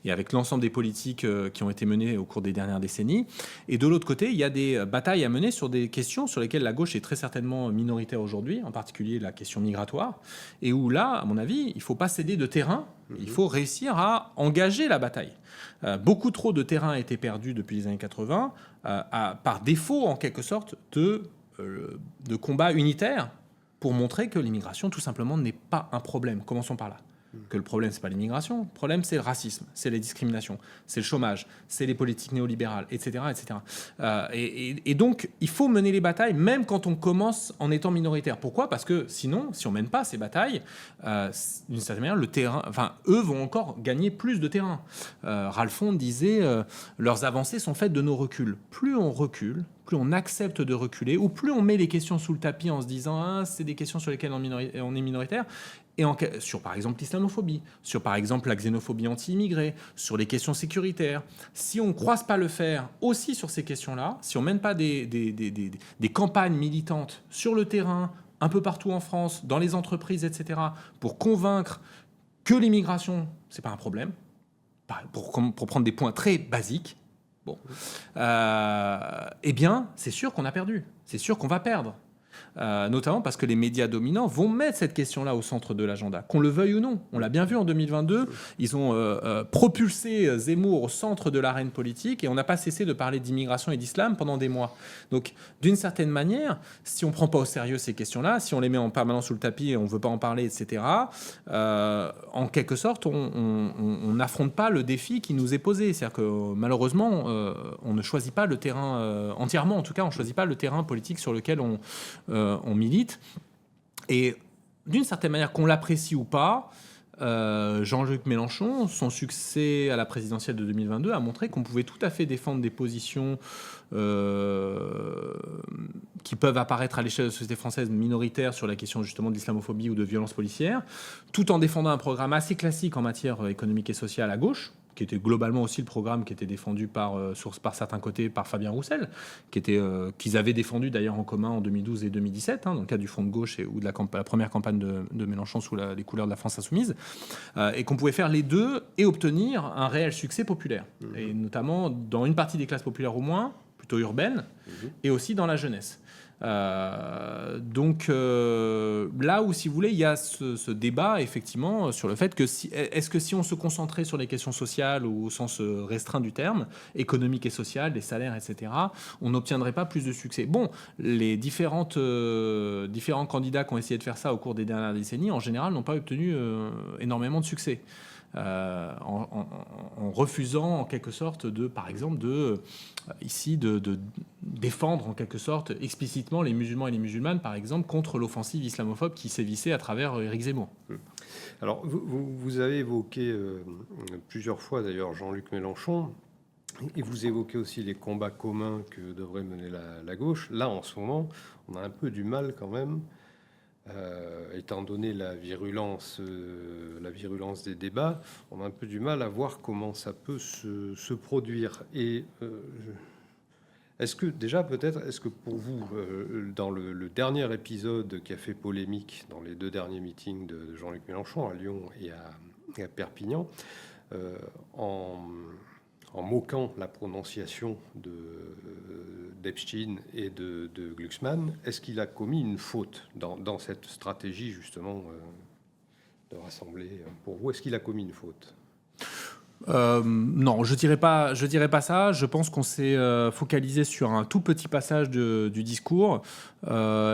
Et avec l'ensemble des politiques qui ont été menées au cours des dernières décennies. Et de l'autre côté, il y a des batailles à mener sur des questions sur lesquelles la gauche est très certainement minoritaire aujourd'hui, en particulier la question migratoire, et où là, à mon avis, il ne faut pas céder de terrain, il faut réussir à engager la bataille. Beaucoup trop de terrain a été perdu depuis les années 80 par défaut, en quelque sorte, de combat unitaire pour montrer que l'immigration, tout simplement, n'est pas un problème. Commençons par là. Que le problème, c'est pas l'immigration. Le problème, c'est le racisme, c'est les discriminations, c'est le chômage, c'est les politiques néolibérales, etc. etc. Et donc, il faut mener les batailles, même quand on commence en étant minoritaire. Pourquoi ? Parce que sinon, si on mène pas ces batailles, d'une certaine manière, le terrain, eux vont encore gagner plus de terrain. Ralphon disait, leurs avancées sont faites de nos reculs. Plus on recule, plus on accepte de reculer, ou plus on met les questions sous le tapis en se disant c'est des questions sur lesquelles on est minoritaire, et sur par exemple l'islamophobie, sur par exemple la xénophobie anti-immigrée, sur les questions sécuritaires. Si on ne croise pas le fer aussi sur ces questions-là, si on ne mène pas des campagnes militantes sur le terrain, un peu partout en France, dans les entreprises, etc., pour convaincre que l'immigration, ce n'est pas un problème, pour prendre des points très basiques, eh bien, c'est sûr qu'on a perdu. C'est sûr qu'on va perdre. Notamment parce que les médias dominants vont mettre cette question-là au centre de l'agenda, qu'on le veuille ou non. On l'a bien vu en 2022, ils ont propulsé Zemmour au centre de l'arène politique et on n'a pas cessé de parler d'immigration et d'islam pendant des mois. Donc, d'une certaine manière, si on ne prend pas au sérieux ces questions-là, si on les met en permanence sous le tapis et on ne veut pas en parler, etc., en quelque sorte, on n'affronte pas le défi qui nous est posé. C'est-à-dire que malheureusement, on ne choisit pas le terrain entièrement, en tout cas, on ne choisit pas le terrain politique sur lequel on milite. Et d'une certaine manière, qu'on l'apprécie ou pas, Jean-Luc Mélenchon, son succès à la présidentielle de 2022 a montré qu'on pouvait tout à fait défendre des positions qui peuvent apparaître à l'échelle de la société française minoritaire sur la question justement de l'islamophobie ou de violence policière, tout en défendant un programme assez classique en matière économique et sociale à gauche, qui était globalement aussi le programme qui était défendu par certains côtés par Fabien Roussel, qu'ils avaient défendu d'ailleurs en commun en 2012 et 2017, dans le cadre du Front de gauche ou de la première campagne de Mélenchon sous les couleurs de la France insoumise, et qu'on pouvait faire les deux et obtenir un réel succès populaire, et notamment dans une partie des classes populaires au moins, plutôt urbaines, et aussi dans la jeunesse. Donc là où, si vous voulez, il y a ce débat effectivement sur le fait que est-ce que si on se concentrait sur les questions sociales ou au sens restreint du terme, économique et social, les salaires, etc., on n'obtiendrait pas plus de succès. Bon, les différents candidats qui ont essayé de faire ça au cours des dernières décennies, en général, n'ont pas obtenu énormément de succès. En refusant en quelque sorte par exemple de défendre en quelque sorte explicitement les musulmans et les musulmanes, par exemple, contre l'offensive islamophobe qui sévissait à travers Éric Zemmour. Alors, vous avez évoqué plusieurs fois d'ailleurs Jean-Luc Mélenchon, et vous évoquez aussi les combats communs que devrait mener la gauche. Là, en ce moment, on a un peu du mal quand même, étant donné la virulence des débats, on a un peu du mal à voir comment ça peut se produire. Et est-ce que pour vous, dans le dernier épisode qui a fait polémique dans les deux derniers meetings de Jean-Luc Mélenchon, à Lyon et à Perpignan, en moquant la prononciation d'Epstein et de Glucksmann, est-ce qu'il a commis une faute dans cette stratégie justement de rassembler? Pour vous, est-ce qu'il a commis une faute? Non, je dirais pas ça. Je pense qu'on s'est focalisé sur un tout petit passage du discours.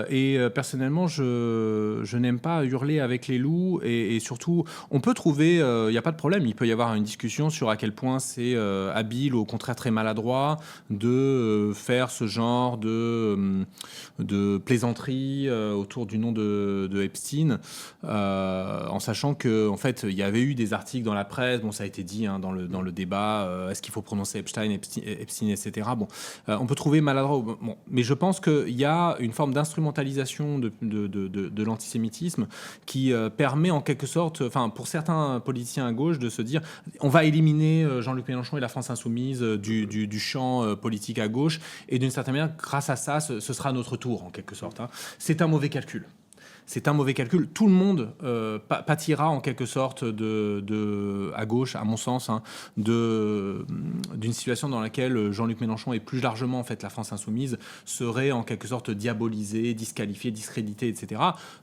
Et personnellement, je n'aime pas hurler avec les loups. Et surtout, on peut trouver, il n'y a pas de problème, il peut y avoir une discussion sur à quel point c'est habile ou au contraire très maladroit de faire ce genre de plaisanterie autour du nom de Epstein, en sachant qu'en fait, il y avait eu des articles dans la presse, bon, ça a été dit dans le débat, est-ce qu'il faut prononcer Epstein, etc. Bon, on peut trouver maladroit, bon, mais je pense qu'il y a une forme d'instrumentalisation de l'antisémitisme qui permet en quelque sorte, pour certains politiciens à gauche, de se dire on va éliminer Jean-Luc Mélenchon et la France insoumise du champ politique à gauche, et d'une certaine manière, grâce à ça, ce sera notre tour en quelque sorte. C'est un mauvais calcul. C'est un mauvais calcul. Tout le monde pâtira en quelque sorte à gauche, à mon sens, d'une situation dans laquelle Jean-Luc Mélenchon et plus largement en fait la France insoumise serait en quelque sorte diabolisée, disqualifiée, discréditée, etc.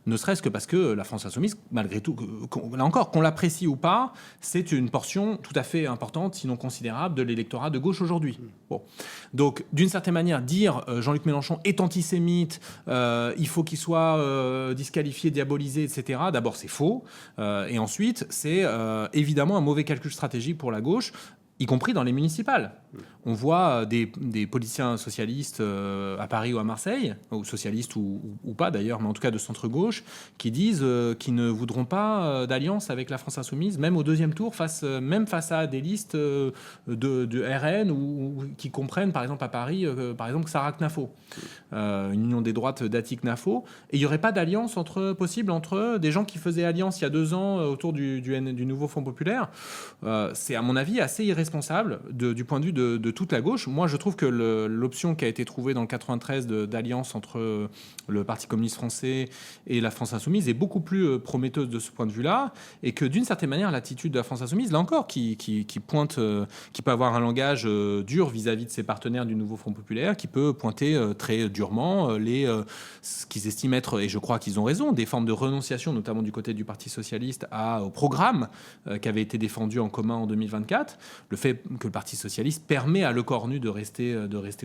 Ne serait-ce que parce que la France insoumise, malgré tout, là encore, qu'on l'apprécie ou pas, c'est une portion tout à fait importante, sinon considérable, de l'électorat de gauche aujourd'hui. Bon. Donc, d'une certaine manière, dire Jean-Luc Mélenchon est antisémite, il faut qu'il soit disqualifié, diabolisé, etc. D'abord, c'est faux. Et ensuite, c'est évidemment un mauvais calcul stratégique pour la gauche, y compris dans les municipales. On voit des politiciens socialistes à Paris ou à Marseille, ou socialistes ou pas d'ailleurs, mais en tout cas de centre-gauche, qui disent qu'ils ne voudront pas d'alliance avec la France insoumise, même au deuxième tour, même face à des listes de RN ou qui comprennent, par exemple à Paris, par exemple Sarah Knafo, une union des droites d'Atik Knafo, et il n'y aurait pas d'alliance possible entre des gens qui faisaient alliance il y a 2 ans autour du nouveau Front populaire. C'est à mon avis assez irresponsable irresponsable du point de vue de toute la gauche. Moi, je trouve que l'option qui a été trouvée dans le 93 d'alliance entre le Parti communiste français et la France insoumise est beaucoup plus prometteuse de ce point de vue-là, et que d'une certaine manière, l'attitude de la France insoumise, là encore, qui pointe, qui peut avoir un langage dur vis-à-vis de ses partenaires du nouveau Front populaire, qui peut pointer très durement ce qu'ils estiment être, et je crois qu'ils ont raison, des formes de renonciation, notamment du côté du Parti socialiste, au programme qui avait été défendu en commun en 2024, le fait que le Parti socialiste permet à Le Cornu de rester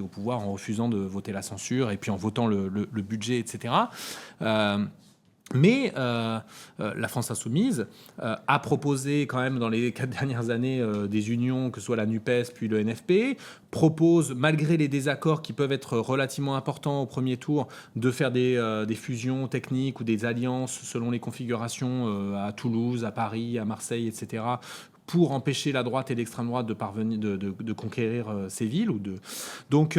au pouvoir en refusant de voter la censure et puis en votant le budget, etc. Mais la France insoumise a proposé quand même dans les 4 dernières années des unions, que ce soit la NUPES puis le NFP, propose, malgré les désaccords qui peuvent être relativement importants au premier tour, de faire des fusions techniques ou des alliances selon les configurations à Toulouse, à Paris, à Marseille, etc., pour empêcher la droite et l'extrême droite de parvenir de conquérir ces villes. Donc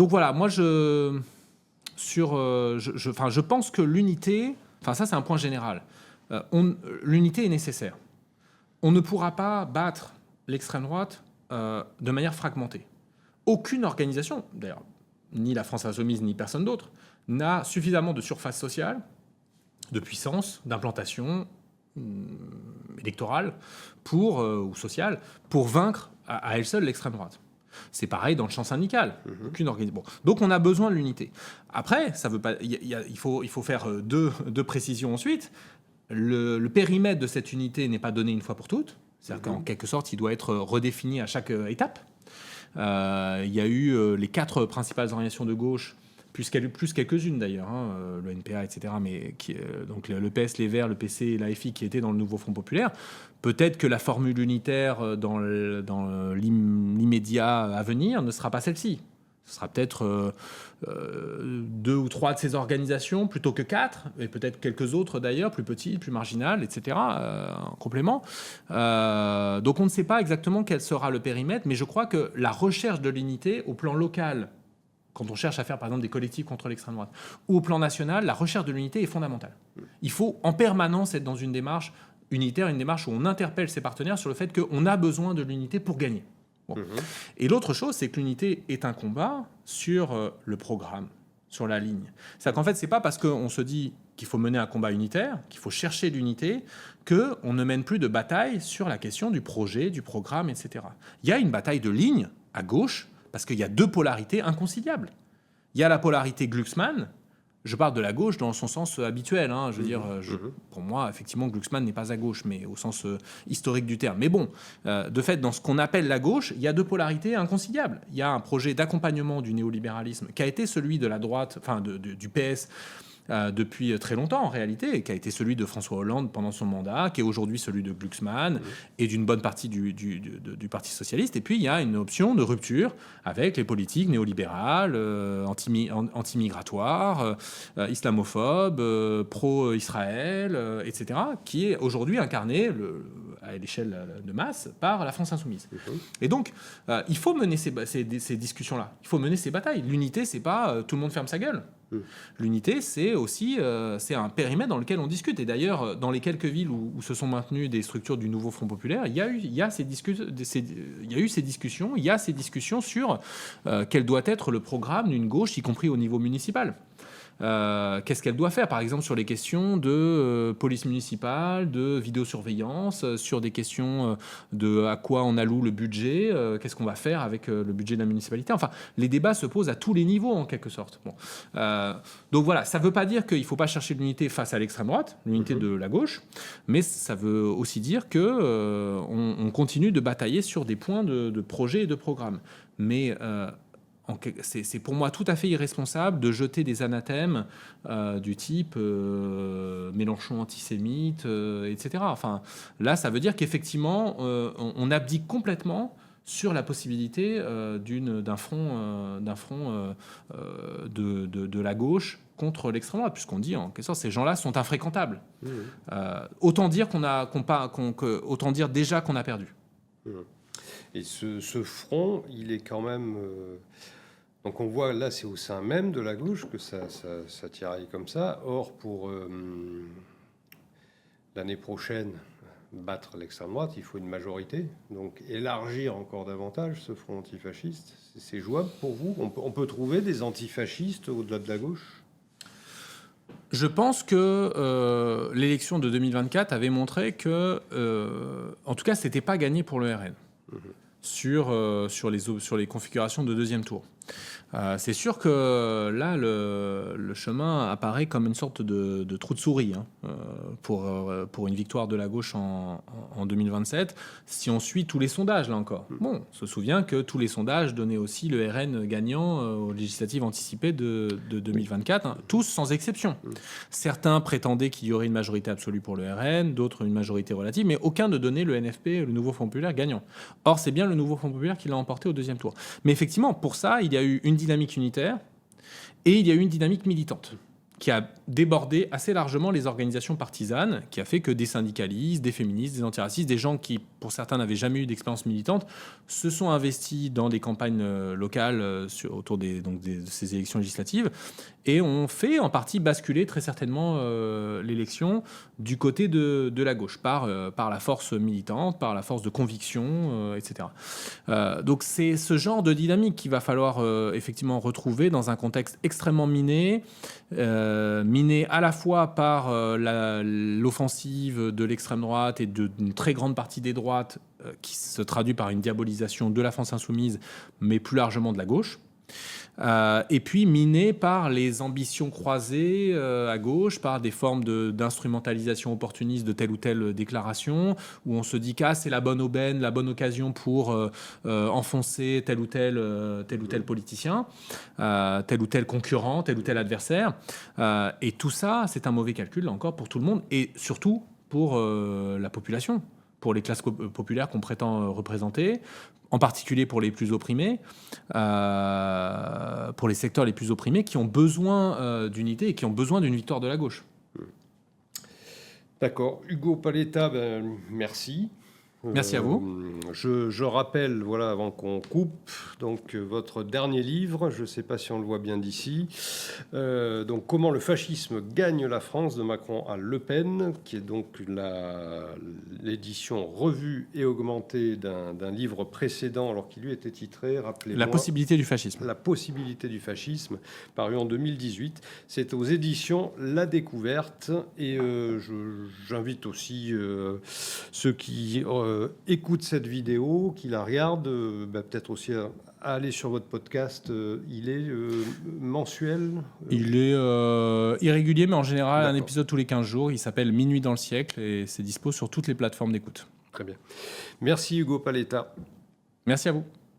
voilà, moi je pense que l'unité, ça c'est un point général, l'unité est nécessaire. On ne pourra pas battre l'extrême droite de manière fragmentée. Aucune organisation, d'ailleurs, ni la France insoumise ni personne d'autre, n'a suffisamment de surface sociale, de puissance, d'implantation électorale ou sociale pour vaincre à elle seule l'extrême droite. C'est pareil dans le champ syndical. Aucune organisation. Donc on a besoin de l'unité. Après, ça veut pas. Il faut faire deux précisions ensuite. Le périmètre de cette unité n'est pas donné une fois pour toutes. C'est-à-dire qu'en quelque sorte, il doit être redéfini à chaque étape. Il y a eu les 4 principales organisations de gauche, plus quelques-unes d'ailleurs, le NPA, etc., mais donc le PS, les Verts, le PC et l'AFI qui étaient dans le nouveau Front populaire. Peut-être que la formule unitaire dans l'immédiat à venir ne sera pas celle-ci. Ce sera peut-être 2 ou 3 de ces organisations plutôt que 4, et peut-être quelques autres d'ailleurs, plus petites, plus marginales, etc., en complément. Donc on ne sait pas exactement quel sera le périmètre, mais je crois que la recherche de l'unité au plan local, quand on cherche à faire par exemple des collectifs contre l'extrême droite, ou au plan national, la recherche de l'unité est fondamentale. Il faut en permanence être dans une démarche unitaire, une démarche où on interpelle ses partenaires sur le fait qu'on a besoin de l'unité pour gagner. Bon. Et l'autre chose, c'est que l'unité est un combat sur le programme, sur la ligne. C'est-à-dire qu'en fait, c'est pas parce qu'on se dit qu'il faut mener un combat unitaire, qu'il faut chercher l'unité, qu'on ne mène plus de bataille sur la question du projet, du programme, etc. Il y a une bataille de ligne à gauche, parce qu'il y a 2 polarités inconciliables. Il y a la polarité Glucksmann. Je parle de la gauche dans son sens habituel. Je veux dire, pour moi, effectivement, Glucksmann n'est pas à gauche, mais au sens historique du terme. Mais bon, de fait, dans ce qu'on appelle la gauche, il y a 2 polarités inconciliables. Il y a un projet d'accompagnement du néolibéralisme qui a été celui de la droite, du PS, depuis très longtemps en réalité, et qui a été celui de François Hollande pendant son mandat, qui est aujourd'hui celui de Glucksmann et d'une bonne partie du Parti socialiste. Et puis il y a une option de rupture avec les politiques néolibérales, anti-migratoires, islamophobes, pro-Israël, etc., qui est aujourd'hui incarnée à l'échelle de masse par la France insoumise. Et donc il faut mener ces discussions-là, il faut mener ces batailles. L'unité, c'est pas tout le monde ferme sa gueule. L'unité, c'est aussi c'est un périmètre dans lequel on discute. Et d'ailleurs, dans les quelques villes où se sont maintenues des structures du nouveau Front populaire, il y a eu ces discussions sur quel doit être le programme d'une gauche, y compris au niveau municipal. Qu'est-ce qu'elle doit faire, par exemple, sur les questions de police municipale, de vidéosurveillance, sur des questions de à quoi on alloue le budget, qu'est-ce qu'on va faire avec le budget de la municipalité. Enfin, les débats se posent à tous les niveaux, en quelque sorte. Bon. Donc voilà, ça ne veut pas dire qu'il ne faut pas chercher l'unité face à l'extrême droite, l'unité de la gauche, mais ça veut aussi dire qu'on continue de batailler sur des points de projet et de programme. Mais c'est pour moi tout à fait irresponsable de jeter des anathèmes du type Mélenchon antisémite, etc. Enfin, là, ça veut dire qu'effectivement, on abdique complètement sur la possibilité d'un front de la gauche contre l'extrême droite, puisqu'on dit en quelque sorte ces gens-là sont infréquentables. Autant dire autant dire déjà qu'on a perdu. Et ce front, il est quand même... Donc on voit là, c'est au sein même de la gauche que ça tiraille comme ça. Or, pour l'année prochaine, battre l'extrême droite, il faut une majorité. Donc élargir encore davantage ce front antifasciste, c'est jouable pour vous? On peut trouver des antifascistes au-delà de la gauche? Je pense que l'élection de 2024 avait montré que, en tout cas, c'était pas gagné pour le RN sur les configurations de deuxième tour. C'est sûr que là, le chemin apparaît comme une sorte de trou de souris pour une victoire de la gauche en 2027, si on suit tous les sondages, là encore. Bon, on se souvient que tous les sondages donnaient aussi le RN gagnant aux législatives anticipées de 2024, tous sans exception. Certains prétendaient qu'il y aurait une majorité absolue pour le RN, d'autres une majorité relative, mais aucun ne donnait le NFP, le Nouveau Front Populaire, gagnant. Or, c'est bien le Nouveau Front Populaire qui l'a emporté au deuxième tour. Mais effectivement, pour ça, il y a eu une dynamique unitaire et il y a eu une dynamique militante qui a débordé assez largement les organisations partisanes, qui a fait que des syndicalistes, des féministes, des antiracistes, des gens qui, pour certains, n'avaient jamais eu d'expérience militante, se sont investis dans des campagnes locales autour de ces élections législatives et ont fait en partie basculer très certainement l'élection du côté de la gauche, par la force militante, par la force de conviction, etc. Donc c'est ce genre de dynamique qu'il va falloir effectivement retrouver dans un contexte extrêmement miné à la fois par l'offensive de l'extrême droite et d'une très grande partie des droites qui se traduit par une diabolisation de la France insoumise, mais plus largement de la gauche. Et puis miné par les ambitions croisées à gauche, par des formes d'instrumentalisation opportuniste de telle ou telle déclaration, où on se dit que c'est la bonne aubaine, la bonne occasion pour enfoncer tel ou tel politicien, tel ou tel concurrent, tel ou tel adversaire. Et tout ça, c'est un mauvais calcul, là encore, pour tout le monde, et surtout pour la population, pour les classes populaires qu'on prétend représenter, en particulier pour les plus opprimés, pour les secteurs les plus opprimés, qui ont besoin d'unité et qui ont besoin d'une victoire de la gauche. D'accord. Ugo Paletta, merci. Merci à vous. Je rappelle, voilà, avant qu'on coupe, donc votre dernier livre, je ne sais pas si on le voit bien d'ici, donc Comment le fascisme gagne la France, de Macron à Le Pen, qui est donc l'édition revue et augmentée d'un livre précédent, alors qu'il lui était titré, rappelez-moi, La possibilité du fascisme. La possibilité du fascisme, paru en 2018. C'est aux éditions La Découverte, et j'invite aussi ceux qui écoute cette vidéo, qui la regarde, peut-être aussi à aller sur votre podcast. Il est mensuel? Il est irrégulier, mais en général, D'accord. un épisode tous les 15 jours. Il s'appelle Minuit dans le siècle et c'est dispo sur toutes les plateformes d'écoute. Très bien. Merci Ugo Paletta. Merci à vous.